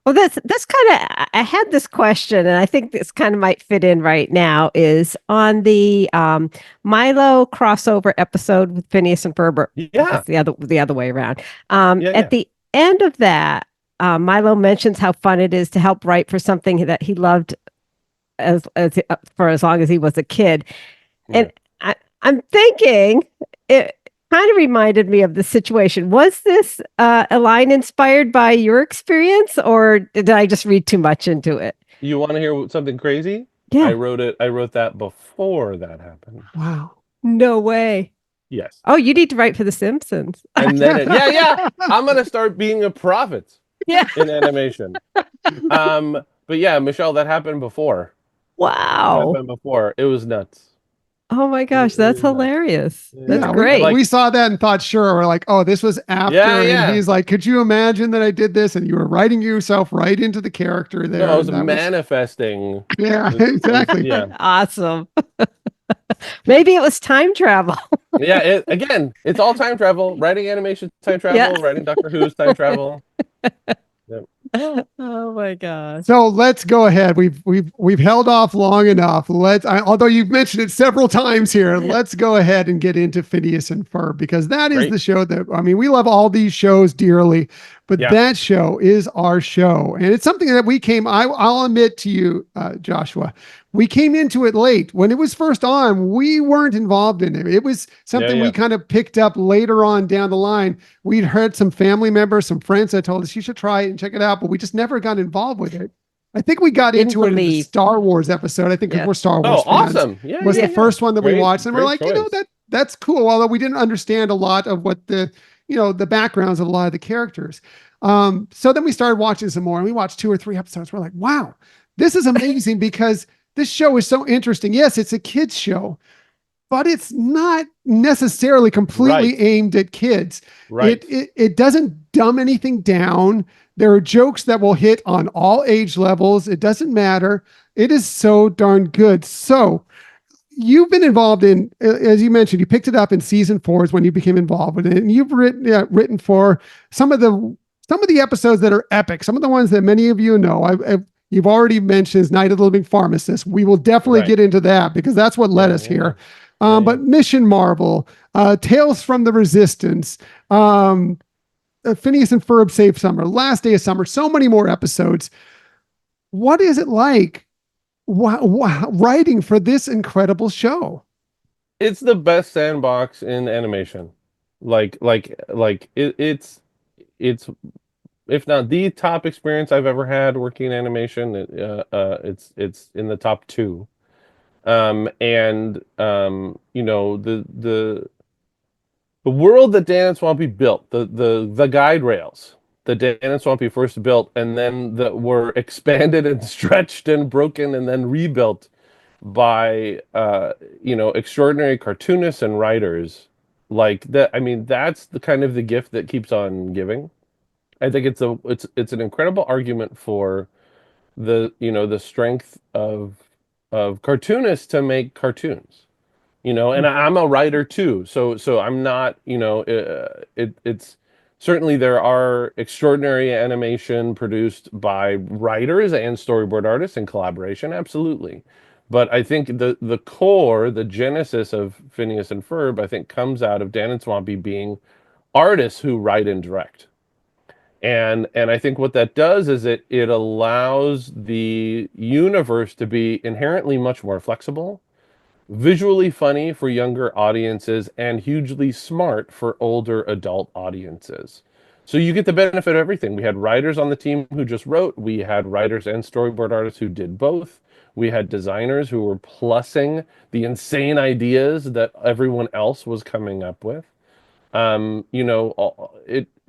Well, that's kind of, I had this question, and I think this kind of might fit in right now. Is on the Milo crossover episode with Phineas and Ferb. Yeah, It's the other way around. yeah, At yeah. the end of that, Milo mentions how fun it is to help write for something that he loved as for as long as he was a kid, Yeah. and I'm thinking it kind of reminded me of the situation. Was this a line inspired by your experience, or did I just read too much into it? You want to hear something crazy? Yeah. I wrote that before that happened. Wow. No way. Yes. Oh, you need to write for The Simpsons. And then yeah. I'm gonna start being a prophet Yeah. in animation. But yeah, Michelle, that happened before. That Wow. happened before. It was nuts. Oh my It, gosh, it that's was nuts. hilarious. That's Yeah, great. Like, we saw that and thought, sure. We're like, oh, this was after. Yeah, And yeah. he's like, could you imagine that I did this? And you were writing yourself right into the character there. no, I was and that manifesting. yeah, this- exactly. yeah. Awesome. Maybe it was time travel. Yeah, again, it's all time travel. Writing animation, time travel. Yeah. Writing Doctor Who's time travel. Oh my gosh. So let's go ahead. We've held off long enough. Although you've mentioned it several times here, let's go ahead and get into Phineas and Ferb, because that is Great. the show that, I mean, we love all these shows dearly, but Yeah. that show is our show, and it's something that I'll admit to you, Joshua, we came into it late. When it was first on, we weren't involved in it. It was something we Yeah. kind of picked up later on down the line. We'd heard some family members, some friends that told us you should try it and check it out, but we just never got involved with it. I think we got Didn't into it in the believe. Star Wars episode. I think because Yeah. we're Star Wars Oh, fans. awesome. Yeah. Was yeah, the first one that we Great- watched, and we're great like, choice. that's cool. Although we didn't understand a lot of what the backgrounds of a lot of the characters. So then we started watching some more, and we watched 2 or 3 episodes. We're like, wow, this is amazing because this show is so interesting. Yes, it's a kids show, but it's not necessarily completely Right. aimed at kids. Right. It doesn't dumb anything down. There are jokes that will hit on all age levels. It doesn't matter. It is so darn good. So you've been involved in, as you mentioned, you picked it up in season 4 is when you became involved with it, and you've written for some of the episodes that are epic. Some of the ones that many of you know. You've already mentioned Night of the Living Pharmacist. We will definitely Right. get into that because that's what led Yeah, us yeah. here. Yeah, But Mission Marvel, Tales from the Resistance, Phineas and Ferb Save Summer, Last Day of Summer, so many more episodes. What is it like writing for this incredible show? It's the best sandbox in animation. It's if not the top experience I've ever had working in animation. It's in the top 2. The world that Dan and Swampy built, the guide rails that Dan and Swampy first built, and then that were expanded and stretched and broken and then rebuilt by extraordinary cartoonists and writers like that. I mean, that's the kind of the gift that keeps on giving. I think it's an incredible argument for the strength of cartoonists to make cartoons. And I'm a writer too, so I'm not, it's certainly there are extraordinary animation produced by writers and storyboard artists in collaboration, absolutely. But I think the core, the genesis of Phineas and Ferb, I think comes out of Dan and Swampy being artists who write and direct. And I think what that does is it allows the universe to be inherently much more flexible, visually funny for younger audiences, and hugely smart for older adult audiences. So you get the benefit of everything. We had writers on the team who just wrote. We had writers and storyboard artists who did both. We had designers who were plussing the insane ideas that everyone else was coming up with.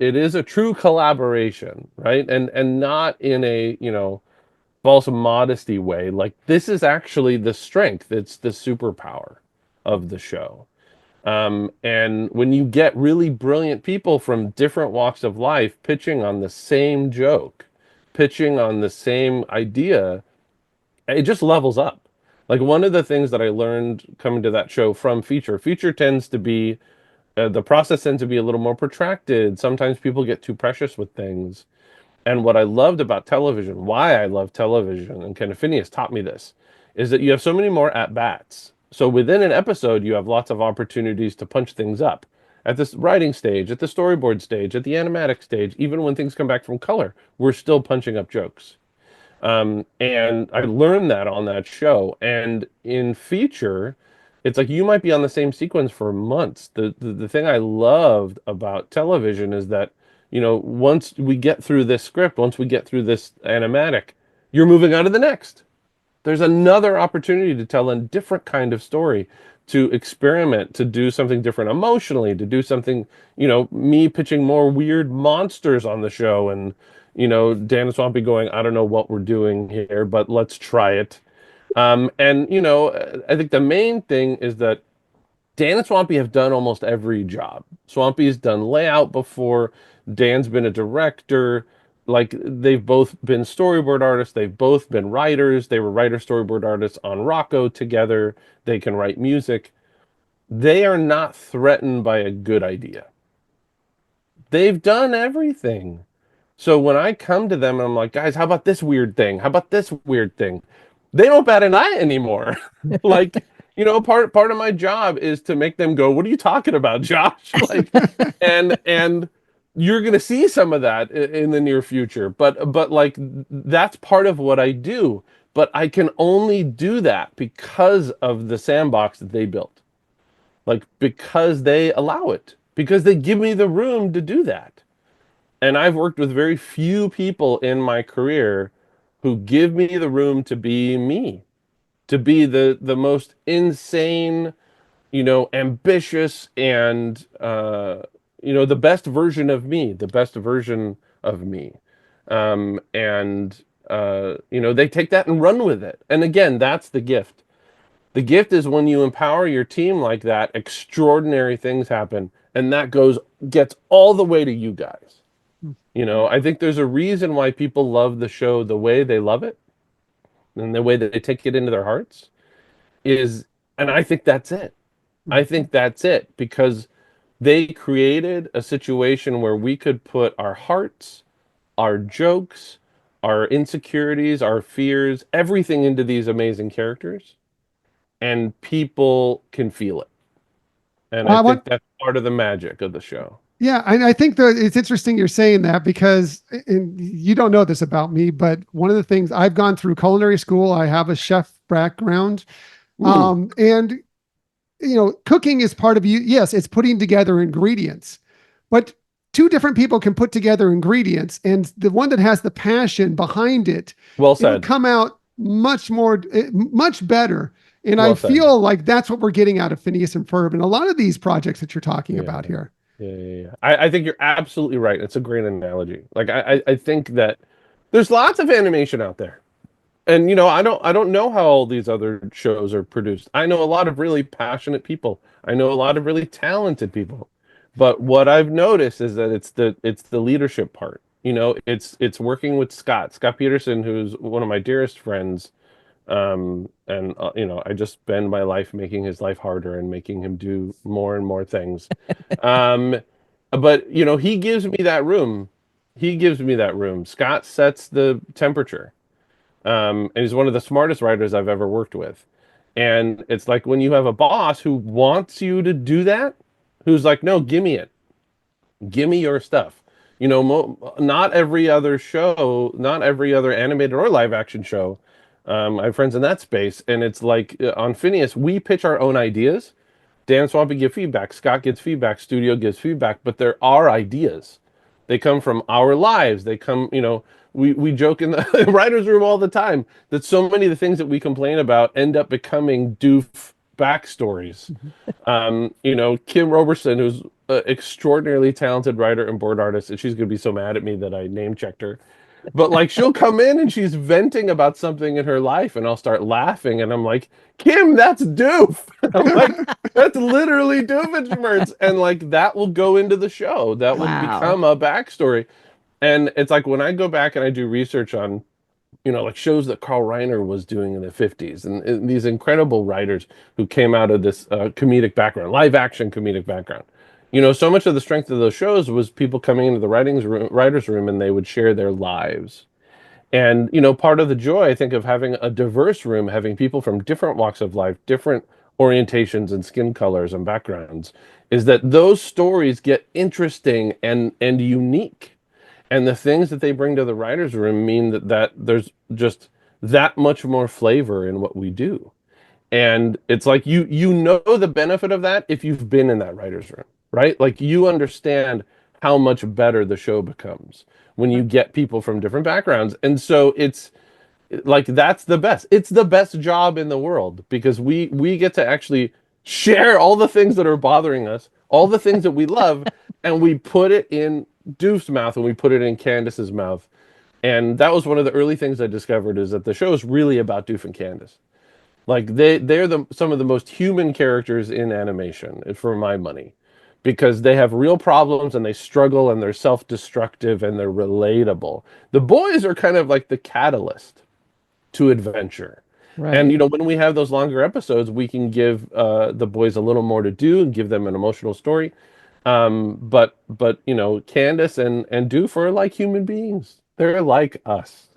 It is a true collaboration, right? And not in a, false modesty way. Like, this is actually the strength. It's the superpower of the show. And when you get really brilliant people from different walks of life pitching on the same joke, pitching on the same idea, it just levels up. Like, one of the things that I learned coming to that show from feature tends to be, the process tends to be a little more protracted. Sometimes people get too precious with things. And what I loved about television, why I love television, and Ken Phineas taught me this, is that you have so many more at bats. So within an episode, you have lots of opportunities to punch things up. At this writing stage, at the storyboard stage, at the animatic stage, even when things come back from color, we're still punching up jokes. And I learned that on that show. And in feature, it's like you might be on the same sequence for months. The thing I loved about television is that, once we get through this script, once we get through this animatic, you're moving on to the next. There's another opportunity to tell a different kind of story, to experiment, to do something different emotionally, to do something, me pitching more weird monsters on the show, and, Dan and Swampy going, I don't know what we're doing here, but let's try it. And, I think the main thing is that Dan and Swampy have done almost every job. Swampy's done layout before. Dan's been a director. Like, they've both been storyboard artists. They've both been writers. They were writer storyboard artists on Rocco together. They can write music. They are not threatened by a good idea. They've done everything. So when I come to them and I'm like, guys, how about this weird thing? How about this weird thing? They don't bat an eye anymore. Like, part of my job is to make them go, what are you talking about, Josh? Like, and you're going to see some of that in the near future. But like, that's part of what I do. But I can only do that because of the sandbox that they built. Like, because they allow it, because they give me the room to do that. And I've worked with very few people in my career who give me the room to be me, to be the most insane, ambitious, and the best version of me, the best version of me. And they take that and run with it. And again, that's the gift. The gift is when you empower your team like that, extraordinary things happen, and that gets all the way to you guys. I think there's a reason why people love the show the way they love it, and the way that they take it into their hearts and I think that's it. I think that's it, because they created a situation where we could put our hearts, our jokes, our insecurities, our fears, everything into these amazing characters, and people can feel it. And I think that's part of the magic of the show. Yeah, and I think that it's interesting you're saying that, because, and you don't know this about me, but one of the things, I've gone through culinary school. I have a chef background. And cooking is part of you. Yes, it's putting together ingredients, but two different people can put together ingredients, and the one that has the passion behind it, well said, it'll come out much better. And I feel like that's what we're getting out of Phineas and Ferb and a lot of these projects that you're talking about here. Yeah. I think you're absolutely right. It's a great analogy. Like, I think that there's lots of animation out there. And I don't know how all these other shows are produced. I know a lot of really passionate people. I know a lot of really talented people. But what I've noticed is that it's the leadership part. It's working with Scott Peterson, who's one of my dearest friends. And I just spend my life making his life harder and making him do more and more things. But he gives me that room. Scott sets the temperature. And he's one of the smartest writers I've ever worked with. And it's like, when you have a boss who wants you to do that, who's like, no, give me it. Give me your stuff. Not every other show, not every other animated or live action show. I have friends in that space, and it's like, on Phineas, we pitch our own ideas. Dan and Swampy give feedback. Scott gives feedback. Studio gives feedback. But there are ideas. They come from our lives. They come, we joke in the writer's room all the time that so many of the things that we complain about end up becoming doof backstories. Kim Roberson, who's an extraordinarily talented writer and board artist, and she's going to be so mad at me that I name checked her. But like, she'll come in and she's venting about something in her life, and I'll start laughing, and I'm like, Kim, that's doof. I'm like, that's literally Doofenshmirtz. And like, that will go into the show. That will become a backstory. And it's like, when I go back and I do research on, like shows that Carl Reiner was doing in the 50s, and these incredible writers who came out of this comedic background, live action comedic background. So much of the strength of those shows was people coming into the writers' room, and they would share their lives. And, part of the joy, I think, of having a diverse room, having people from different walks of life, different orientations and skin colors and backgrounds, is that those stories get interesting and unique. And the things that they bring to the writers' room mean that there's just that much more flavor in what we do. And it's like you know the benefit of that if you've been in that writer's room, right? Like you understand how much better the show becomes when you get people from different backgrounds. And so it's like that's the best. It's the best job in the world because we get to actually share all the things that are bothering us, all the things that we love, and we put it in Doof's mouth and we put it in Candace's mouth. And that was one of the early things I discovered is that the show is really about Doof and Candace. Like they're some of the most human characters in animation, for my money, because they have real problems and they struggle and they're self-destructive and they're relatable. The boys are kind of like the catalyst to adventure. And Right. when we have those longer episodes, we can give the boys a little more to do and give them an emotional story. But Candace and Doof are like human beings. They're like us.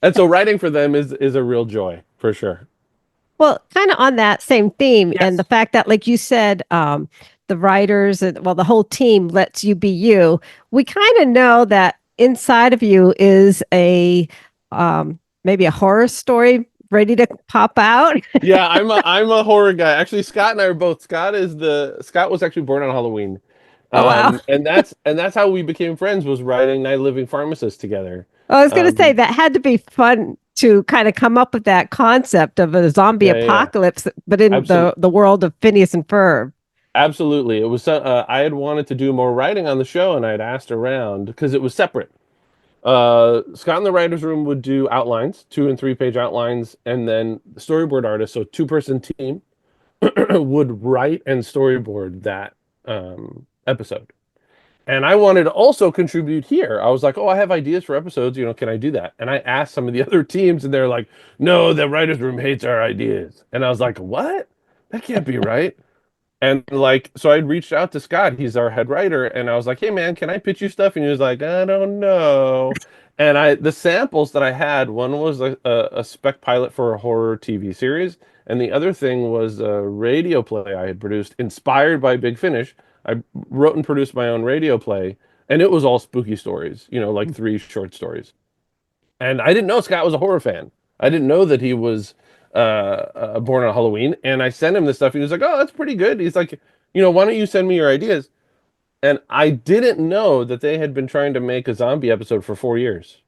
And so writing for them is a real joy for sure. Well, kind of on that same theme, and Yes. the fact that, like you said, the writers and well, the whole team lets you be you. We kind of know that inside of you is a maybe a horror story ready to pop out. Yeah, I'm a horror guy. Actually, Scott and I are both. Scott was actually born on Halloween. Oh wow! And that's how we became friends was writing Night Living Pharmacist together. I was going to say Um, that had to be fun to kind of come up with that concept of a zombie yeah, yeah, yeah. apocalypse, but in Absolutely. the world of Phineas and Ferb. Absolutely. It was I had wanted to do more writing on the show and I had asked around because it was separate. Scott in the writers room would do outlines, 2 and 3 page outlines, and then the storyboard artist, so two-person team, would write and storyboard that episode. And I wanted to also contribute here. I was like, oh, I have ideas for episodes. Can I do that? And I asked some of the other teams, and they're like, no, the writers' room hates our ideas. And I was like, what? That can't be right. And like, so I reached out to Scott. He's our head writer, and I was like, hey, man, can I pitch you stuff? And he was like, I don't know. And the samples that I had, one was a spec pilot for a horror TV series, and the other thing was a radio play I had produced, inspired by Big Finish. I wrote and produced my own radio play, and it was all spooky stories, like 3 short stories. And I didn't know Scott was a horror fan. I didn't know that he was born on Halloween. And I sent him this stuff. He was like, "Oh, that's pretty good." He's like, "Why don't you send me your ideas?" And I didn't know that they had been trying to make a zombie episode for 4 years.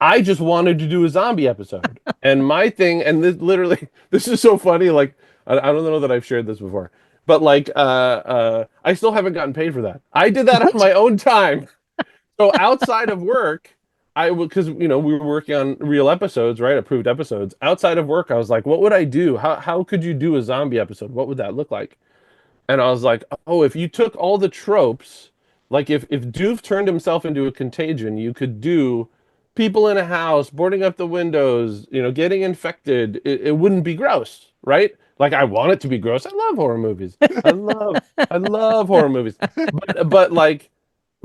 I just wanted to do a zombie episode. And my thing, and this literally, this is so funny. Like, I don't know that I've shared this before, but like, I still haven't gotten paid for that. I did that on my own time. So outside of work, I would because we were working on real episodes, right? Approved episodes. Outside of work, I was like, what would I do? How could you do a zombie episode? What would that look like? And I was like, oh, if you took all the tropes, like if Doof turned himself into a contagion, you could do people in a house boarding up the windows, getting infected. It wouldn't be gross, right? Like I want it to be gross. I love horror movies. I love horror movies. But like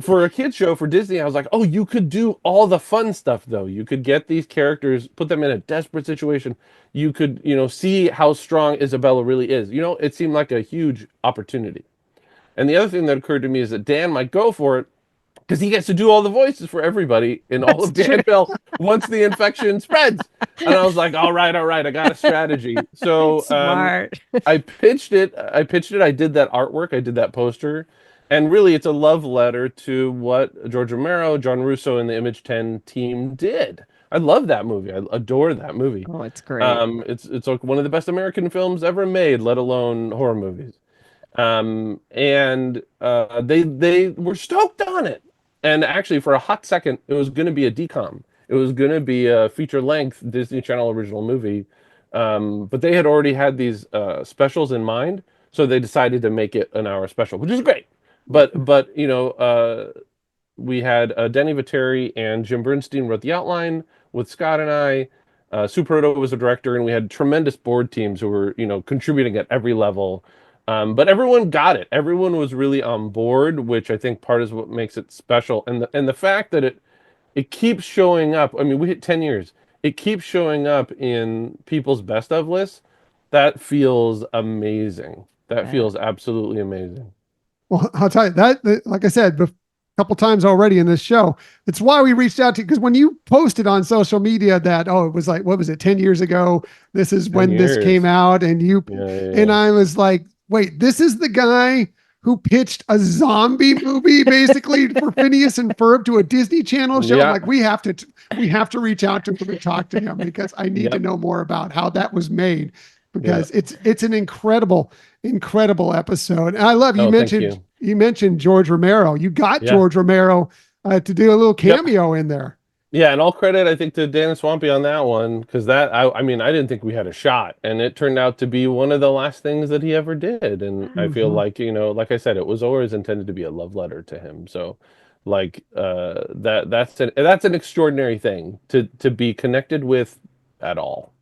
for a kids show for Disney, I was like, oh, you could do all the fun stuff though. You could get these characters, put them in a desperate situation. You could, see how strong Isabella really is. It seemed like a huge opportunity. And the other thing that occurred to me is that Dan might go for it because he gets to do all the voices for everybody in all That's of true. Danville once the infection spreads. And I was like, all right, I got a strategy. So Smart. I pitched it. I did that artwork. I did that poster. And really, it's a love letter to what George Romero, John Russo, and the Image 10 team did. I love that movie. I adore that movie. Oh, it's great. It's like one of the best American films ever made, let alone horror movies. And they were stoked on it. And actually, for a hot second, it was going to be a decom. It was going to be a feature-length Disney Channel original movie, but they had already had these specials in mind, so they decided to make it an hour special, which is great. But we had Denny Viteri and Jim Bernstein wrote the outline with Scott and I. Sue Proto was the director, and we had tremendous board teams who were contributing at every level. But everyone got it. Everyone was really on board, which I think part is what makes it special. And the fact that it keeps showing up. I mean, we hit 10 years. It keeps showing up in people's best of lists. That feels amazing. That Yeah. feels absolutely amazing. Well, I'll tell you like I said, a couple times already in this show, it's why we reached out to you. Because when you posted on social media that, oh, it was like, what was it, 10 years ago? This is 10 when this came years. out. And Yeah. I was like, wait, this is the guy who pitched a zombie movie basically for Phineas and Ferb to a Disney Channel show. I'm Yeah. like, we have to reach out to him and talk to him because I need to Yep. know more about how that was made, Yeah. because it's an incredible episode. And I love Oh, thank you. you mentioned George Romero. You got Yeah. George Romero to do a little Yep. cameo in there. Yeah, and all credit I think to Dan and Swampy on that one, because I mean I didn't think we had a shot, and it turned out to be one of the last things that he ever did. And I feel Mhm. like, like I said, it was always intended to be a love letter to him. So like that's an extraordinary thing to be connected with at all.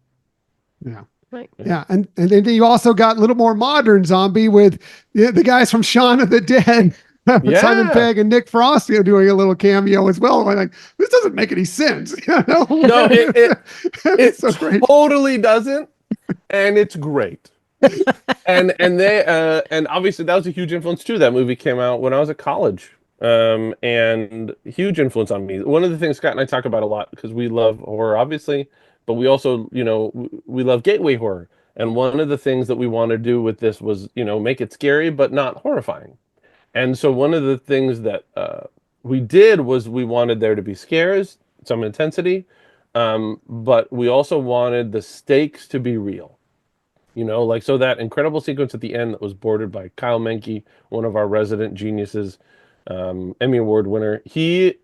Yeah. Right. Yeah, and then you also got a little more modern zombie with the guys from Shaun of the Dead, with Simon Yeah. Pegg and Nick Frost doing a little cameo as well. I'm like, this doesn't make any sense. No, It's it so great. totally doesn't, and it's great. And obviously that was a huge influence too. That movie came out when I was at college, and huge influence on me. One of the things Scott and I talk about a lot, because we love horror, obviously, but we also, we love gateway horror. And one of the things that we want to do with this was, make it scary but not horrifying. And so one of the things that we did was we wanted there to be scares, some intensity, but we also wanted the stakes to be real. Like, so that incredible sequence at the end that was bordered by Kyle Menke, one of our resident geniuses, Emmy Award winner. He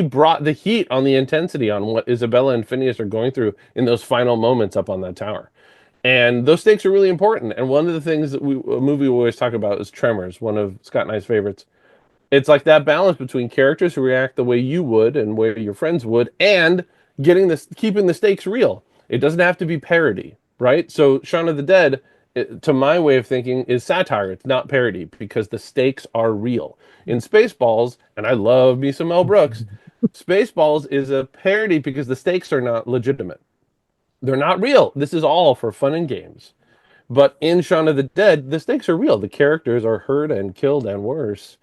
brought the heat on the intensity on what Isabella and Phineas are going through in those final moments up on that tower. And those stakes are really important. And one of the things that a movie we always talk about is Tremors, one of Scott and I's favorites. It's like that balance between characters who react the way you would and where your friends would, and keeping the stakes real. It doesn't have to be parody, right? So Shaun of the Dead, to my way of thinking, is satire. It's not parody because the stakes are real. In Spaceballs, and I love me some Mel Brooks, Spaceballs is a parody because the stakes are not legitimate. They're not real. This is all for fun and games. But in Shaun of the Dead, the stakes are real. The characters are hurt and killed and worse.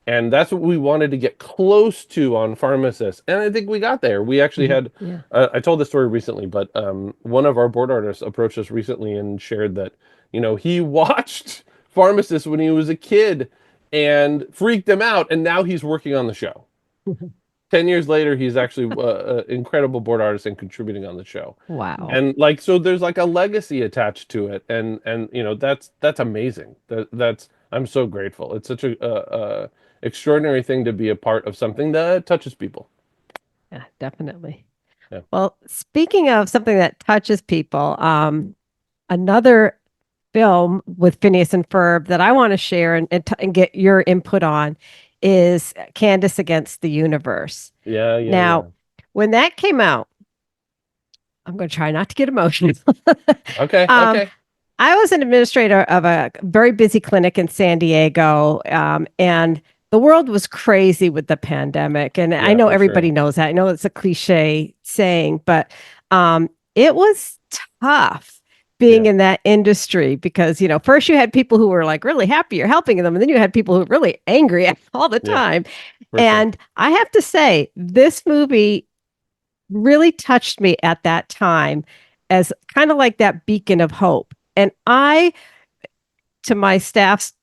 And that's what we wanted to get close to on Pharmacist. And I think we got there. We actually had, Yeah. I told this story recently, but one of our board artists approached us recently and shared that, he watched Pharmacist when he was a kid and freaked him out. And now he's working on the show. 10 years later, he's actually an incredible board artist and contributing on the show. Wow. And like, so there's like a legacy attached to it. And that's amazing. I'm so grateful. It's such a extraordinary thing to be a part of something that touches people. Yeah, definitely. Yeah. Well, speaking of something that touches people, another film with Phineas and Ferb that I want to share and get your input on is Candace Against the Universe. Yeah. Now, when that came out, I'm going to try not to get emotional. Okay. Okay. I was an administrator of a very busy clinic in San Diego, and the world was crazy with the pandemic. And I know everybody knows that. I know it's a cliche saying, but it was tough being in that industry because, first you had people who were like really happy you're helping them, and then you had people who were really angry all the time. And I have to say, this movie really touched me at that time as kind of like that beacon of hope. And I, to my staff's,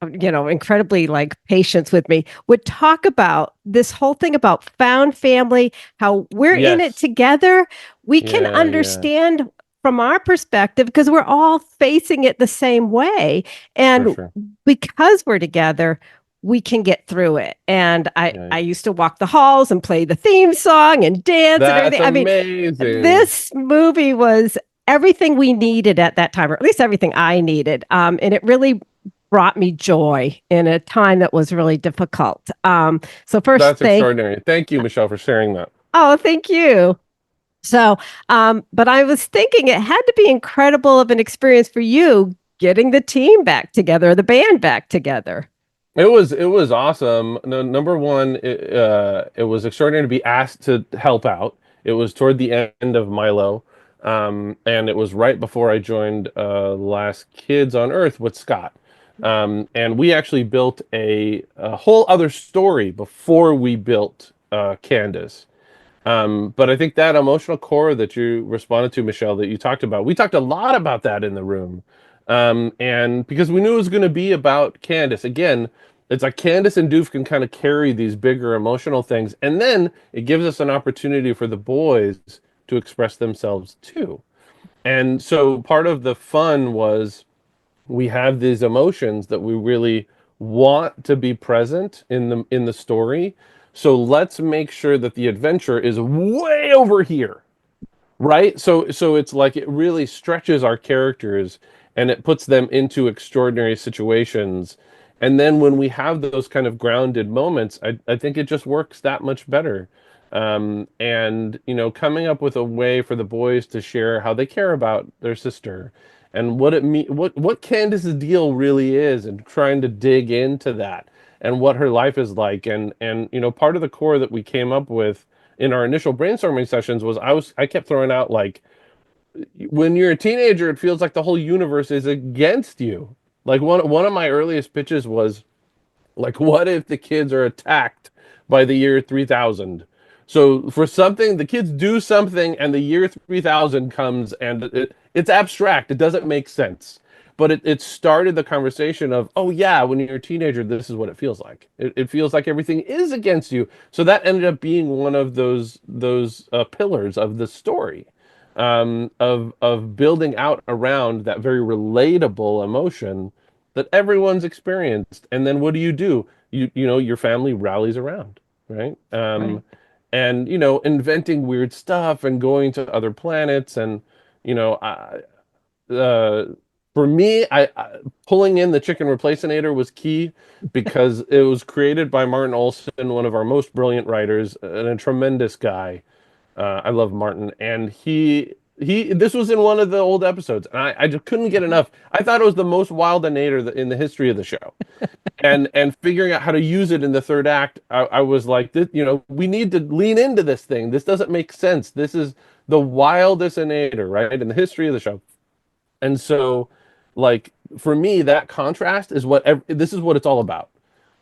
incredibly like patience with me, would talk about this whole thing about found family, how we're in it together. We can understand from our perspective because we're all facing it the same way. And because we're together, we can get through it. And I used to walk the halls and play the theme song and dance and everything. Amazing. I mean, this movie was everything we needed at that time, or at least everything I needed. And it really brought me joy in a time that was really difficult. So first, that's extraordinary. Thank you, Michelle, for sharing that. Oh, thank you. So, but I was thinking it had to be incredible of an experience for you getting the team back together, the band back together. It was awesome. No, number one, it was extraordinary to be asked to help out. It was toward the end of Milo, and it was right before I joined Last Kids on Earth with Scott. And we actually built a whole other story before we built Candace. But I think that emotional core that you responded to, Michelle, that you talked about, we talked a lot about that in the room. And because we knew it was going to be about Candace. Again, it's like Candace and Doof can kind of carry these bigger emotional things. And then it gives us an opportunity for the boys to express themselves too. And so part of the fun was we have these emotions that we really want to be present in the story. So let's make sure that the adventure is way over here, right? So it's like it really stretches our characters and it puts them into extraordinary situations. And then when we have those kind of grounded moments, I think it just works that much better. And coming up with a way for the boys to share how they care about their sister and what it mean what Candace's deal really is, and trying to dig into that and what her life is like. And part of the core that we came up with in our initial brainstorming sessions was I kept throwing out, like, when you're a teenager, it feels like the whole universe is against you. Like one of my earliest pitches was, like, what if the kids are attacked by the year 3000? So for something, the kids do something, and the year 3000 comes, and it's abstract. It doesn't make sense. But it started the conversation of, oh, yeah, when you're a teenager, this is what it feels like. It feels like everything is against you. So that ended up being one of those pillars of the story, of building out around that very relatable emotion that everyone's experienced. And then what do? Your family rallies around, right? Right. And inventing weird stuff and going to other planets. And you know I, uh, for me, pulling in the chicken replacinator was key, because it was created by Martin Olson, one of our most brilliant writers and a tremendous guy. I love Martin, and he this was in one of the old episodes, and I just couldn't get enough. I thought it was the most Wildinator in the history of the show, and figuring out how to use it in the third act. I was like, this, we need to lean into this thing. This doesn't make sense. This is the wildest inator, right, in the history of the show. And so, like, for me, that contrast is this is what it's all about.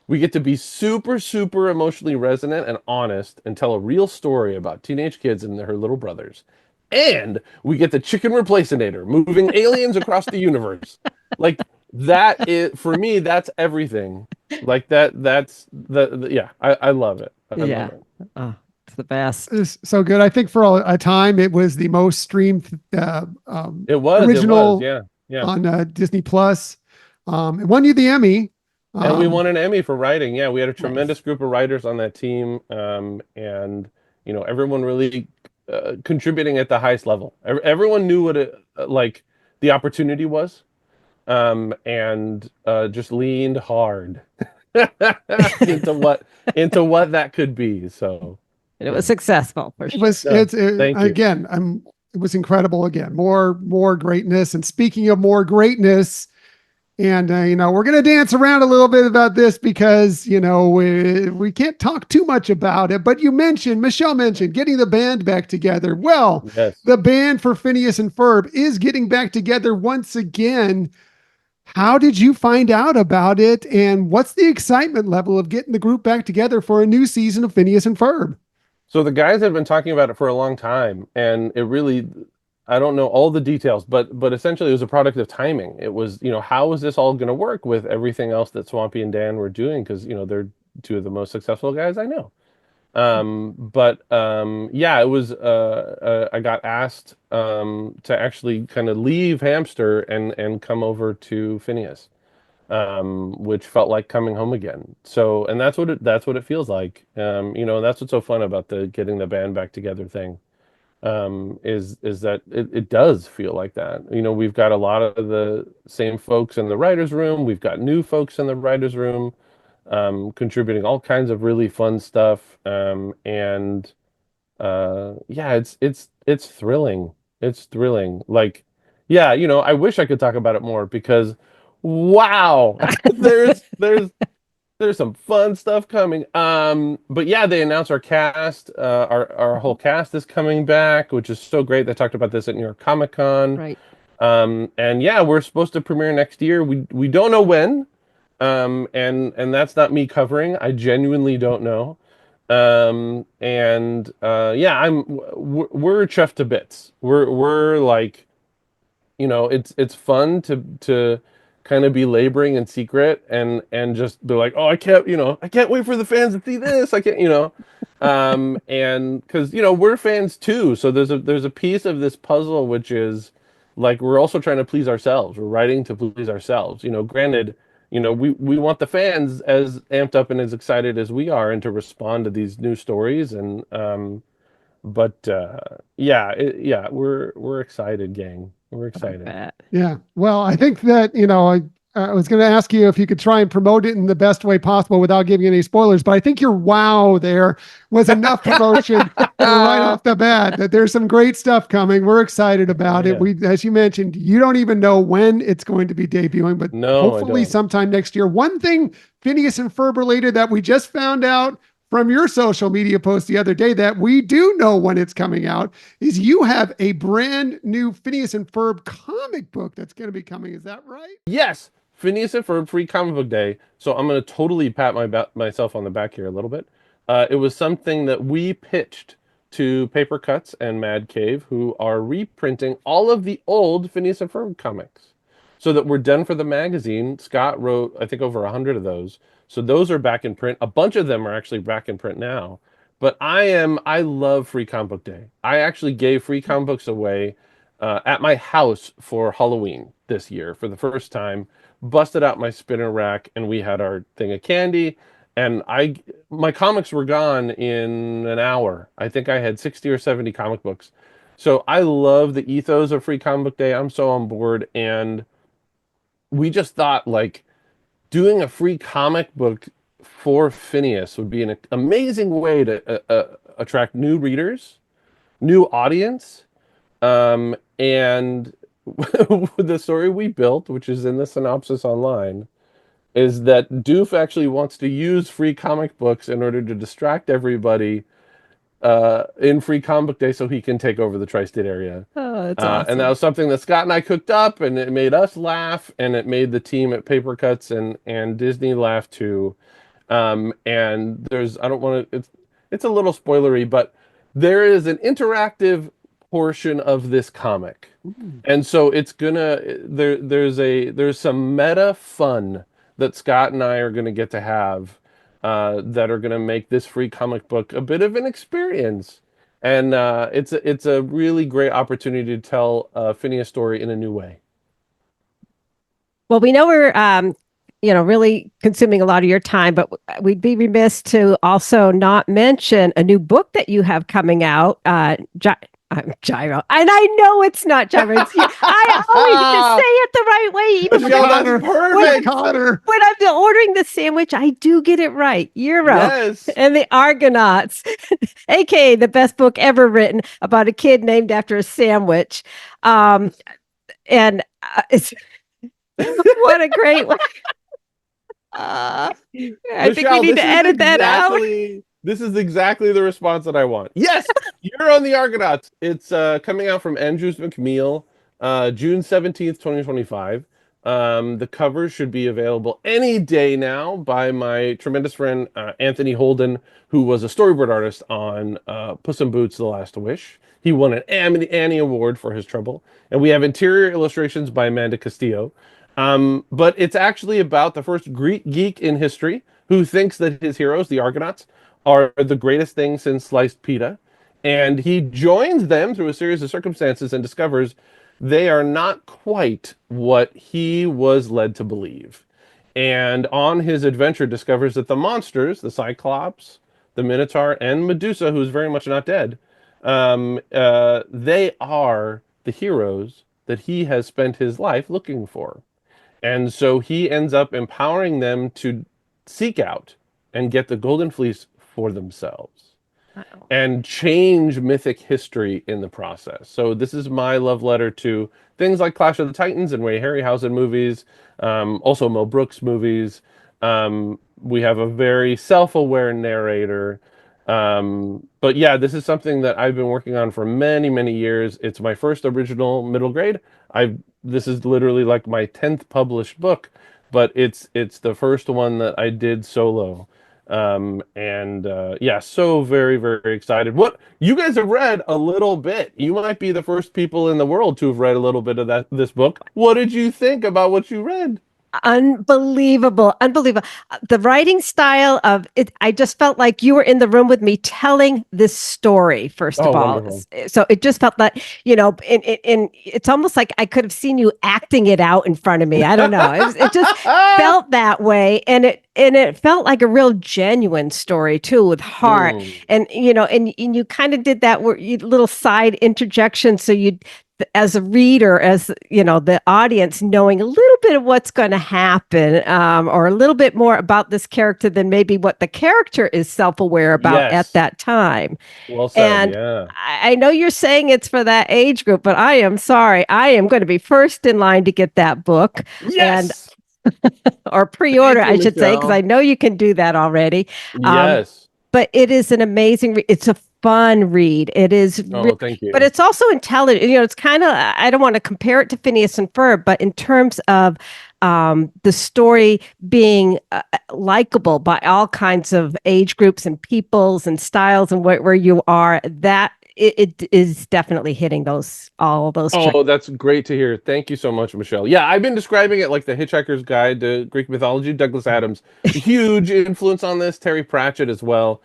We get to be super, super emotionally resonant and honest and tell a real story about teenage kids and her little brothers. And we get the chicken replacinator moving aliens across the universe. Like, that is, for me, that's everything. Like that's yeah, I love it. I Yeah. love it. Oh, it's the best. It's so good. I think for a time it was the most streamed It was, original yeah, yeah. on Disney Plus. It won you the Emmy. And we won an Emmy for writing. Yeah, we had a Nice. tremendous group of writers on that team, and everyone really contributing at the highest level. Everyone knew what like the opportunity was, and just leaned hard into what that could be. So And it was successful for It sure. was yeah, it's thank you. again. It was incredible. Again, more greatness. And speaking of more greatness, and we're gonna dance around a little bit about this because we can't talk too much about it. But Michelle mentioned getting the band back together. Well, Yes. the band for Phineas and Ferb is getting back together once again. How did you find out about it, and what's the excitement level of getting the group back together for a new season of Phineas and Ferb? So the guys have been talking about it for a long time, and it really, I don't know all the details, but essentially it was a product of timing. It was, how is this all going to work with everything else that Swampy and Dan were doing? Because, they're two of the most successful guys I know. But yeah, it was, I got asked to actually kind of leave Hamster and come over to Phineas, which felt like coming home again. So, and that's what it feels like. That's what's so fun about the getting the band back together thing. Is that it does feel like that. We've got a lot of the same folks in the writers' room. We've got new folks in the writers' room, contributing all kinds of really fun stuff. And yeah, it's thrilling. It's thrilling. Like, Yeah, I wish I could talk about it more because wow, there's some fun stuff coming. But yeah, they announced our cast. Our whole cast is coming back, which is so great. They talked about this at New York Comic Con. Right. And yeah, we're supposed to premiere next year. We don't know when. And that's not me covering. I genuinely don't know. And yeah, we're chuffed to bits. We're like, it's fun to kind of be laboring in secret and just be like, oh, I can't wait for the fans to see this. I can't, and because we're fans too, so there's a piece of this puzzle which is like we're also trying to please ourselves. We're writing to please ourselves. Granted, we want the fans as amped up and as excited as we are and to respond to these new stories and but yeah, yeah, we're excited, gang. We're I excited. bet. Yeah. Well, I think that, I was going to ask you if you could try and promote it in the best way possible without giving any spoilers, but I think your wow there was enough promotion right off the bat that there's some great stuff coming. We're excited about it. Yeah. As you mentioned, you don't even know when it's going to be debuting, but No, I hopefully don't. sometime next year. One thing Phineas and Ferb related that we just found out from your social media post the other day that we do know when it's coming out is you have a brand new Phineas and Ferb comic book that's going to be coming. Is that right? Yes, Phineas and Ferb Free Comic Book Day. So I'm going to totally pat myself on the back here a little bit. It was something that we pitched to Paper Cuts and Mad Cave, who are reprinting all of the old Phineas and Ferb comics, so that we're done for the magazine. Scott wrote, I think, over 100 of those. So those are back in print. A bunch of them are actually back in print now. But I love Free Comic Book Day. I actually gave free comic books away at my house for Halloween this year for the first time. Busted out my spinner rack, and we had our thing of candy. And my comics were gone in an hour. I think I had 60 or 70 comic books. So I love the ethos of Free Comic Book Day. I'm so on board. And we just thought like doing a free comic book for Phineas would be an amazing way to attract new readers, new audience, and the story we built, which is in the synopsis online, is that Doof actually wants to use free comic books in order to distract everybody in Free Comic Book Day so he can take over the tri-state area. Oh, that's And that awesome. was something that Scott and I cooked up, and it made us laugh, and it made the team at Paper Cuts and Disney laugh too. And I don't want to, it's a little spoilery, but there is an interactive portion of this comic. Ooh. And so it's gonna there's some meta fun that Scott and I are gonna get to have that are gonna make this free comic book a bit of an experience. And it's a really great opportunity to tell a Phineas story in a new way. Well, we know we're really consuming a lot of your time, but we'd be remiss to also not mention a new book that you have coming out, Gyro. And I know it's not Gyro. I always just say it the right way, even Michelle, Connor, that's perfect. Connor. when I'm ordering the sandwich, I do get it right. Euro Yes. and the Argonauts, aka the best book ever written about a kid named after a sandwich. And it's what a great one. I think we Michelle, need to this is edit that out. This is exactly the response that I want. Yes, you're on the Argonauts. It's coming out from Andrews McMeel, June 17th, 2025. The covers should be available any day now by my tremendous friend Anthony Holden, who was a storyboard artist on Puss in Boots: The Last Wish. He won an Annie Award for his trouble. And we have interior illustrations by Amanda Castillo. But it's actually about the first Greek geek in history who thinks that his heroes, the Argonauts, are the greatest thing since sliced pita. And he joins them through a series of circumstances and discovers they are not quite what he was led to believe. And on his adventure, discovers that the monsters, the Cyclops, the Minotaur, and Medusa, who is very much not dead, they are the heroes that he has spent his life looking for. And so he ends up empowering them to seek out and get the Golden Fleece for themselves. and change mythic history in the process. So this is my love letter to things like Clash of the Titans and Ray Harryhausen movies, also Mel Brooks movies. We have a very self-aware narrator. But yeah, this is something that I've been working on for many, many years. It's my first original middle grade. This is literally like my 10th published book, but it's the first one that I did solo. Yeah, so very, very excited. What you guys have read a little bit. You might be the first people in the world to have read a little bit of this book. What did you think about what you read? Unbelievable. The writing style of it, I just felt like you were in the room with me telling this story, first of all. Wonderful. So it just felt like, it's almost like I could have seen you acting it out in front of me. I don't know. It just felt that way. And it felt like a real genuine story too, with heart. And you kind of did that little side interjection. So as a reader, as the audience, knowing a little bit of what's going to happen, or a little bit more about this character than maybe what the character is self-aware about at that time. Well said. And yeah. I know you're saying it's for that age group, but I am sorry. I am going to be first in line to get that book. Yes. Or pre-order, I should say, Michelle. because I know you can do that already. Yes. But it is an amazing it's a fun read. It is Thank you. But it's also intelligent. It's kind of, I don't want to compare it to Phineas and Ferb, but in terms of the story being likable by all kinds of age groups and peoples and styles and where you are, that it is definitely hitting all those. Oh, that's great to hear. Thank you so much, Michelle. Yeah, I've been describing it like the Hitchhiker's Guide to Greek Mythology. Douglas Adams, huge influence on this. Terry Pratchett as well.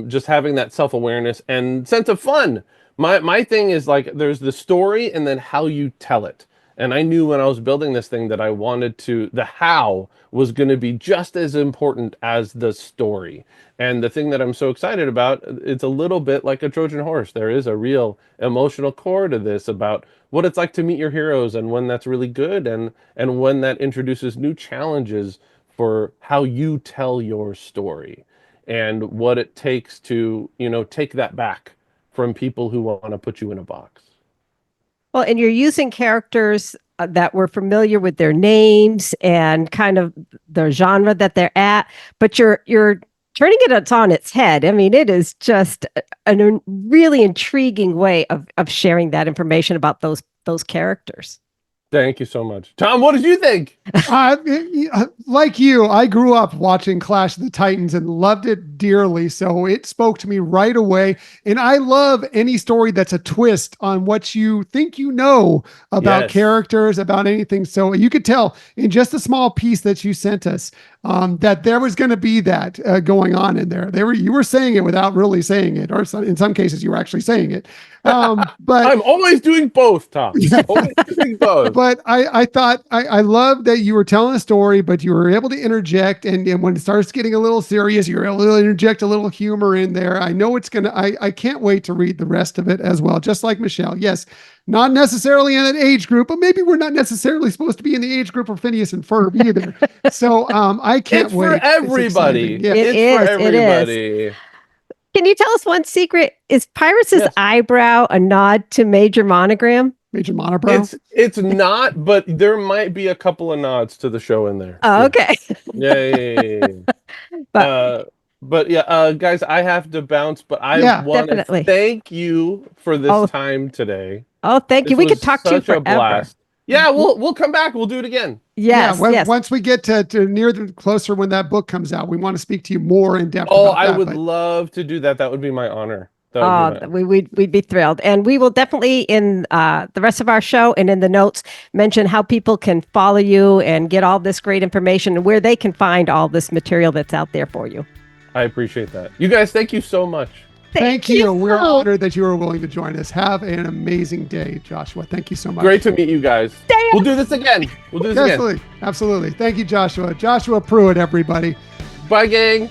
Just having that self-awareness and sense of fun. My thing is like there's the story and then how you tell it. And I knew when I was building this thing that I wanted the how was going to be just as important as the story. And the thing that I'm so excited about, it's a little bit like a Trojan horse. There is a real emotional core to this about what it's like to meet your heroes and when that's really good and when that introduces new challenges for how you tell your story and what it takes to, take that back from people who want to put you in a box. Well, and you're using characters that we're familiar with their names and kind of the genre that they're at, but you're turning it on its head. I mean, it is just a really intriguing way of sharing that information about those characters. Thank you so much. Tom, what did you think? Like you, I grew up watching Clash of the Titans and loved it dearly. So it spoke to me right away. And I love any story that's a twist on what you think you know about characters, about anything. So you could tell in just a small piece that you sent us that there was going to be that going on in there. You were saying it without really saying it, or in some cases you were actually saying it. But I'm always doing both, Tom. Always doing both. But I thought I love that you were telling a story, but you were able to interject, and when it starts getting a little serious, you're able to interject a little humor in there. I know it's gonna. I can't wait to read the rest of it as well. Just like Michelle, yes, not necessarily in an age group, but maybe we're not necessarily supposed to be in the age group of Phineas and Ferb either. So I can't wait. It's for everybody. It's for everybody. Can you tell us one secret? Is Pyrus's eyebrow a nod to Major Monogram? Major Monobrow? It's not, but there might be a couple of nods to the show in there. Oh, okay. Yeah. But yeah, guys, I have to bounce, but I want to thank you for this time today. Oh, thank you. We could talk to you forever. Such a blast. Yeah, we'll come back. We'll do it again. Yes. Once we get to near closer when that book comes out, we want to speak to you more in depth. Oh, I would love to do that. That would be my honor. We'd be thrilled. And we will definitely in the rest of our show and in the notes mention how people can follow you and get all this great information and where they can find all this material that's out there for you. I appreciate that. You guys, thank you so much. Thank you. We're honored that you were willing to join us. Have an amazing day, Joshua. Thank you so much. Great to meet you guys. We'll do this again. Absolutely. Thank you, Joshua. Joshua Pruett, everybody. Bye, gang.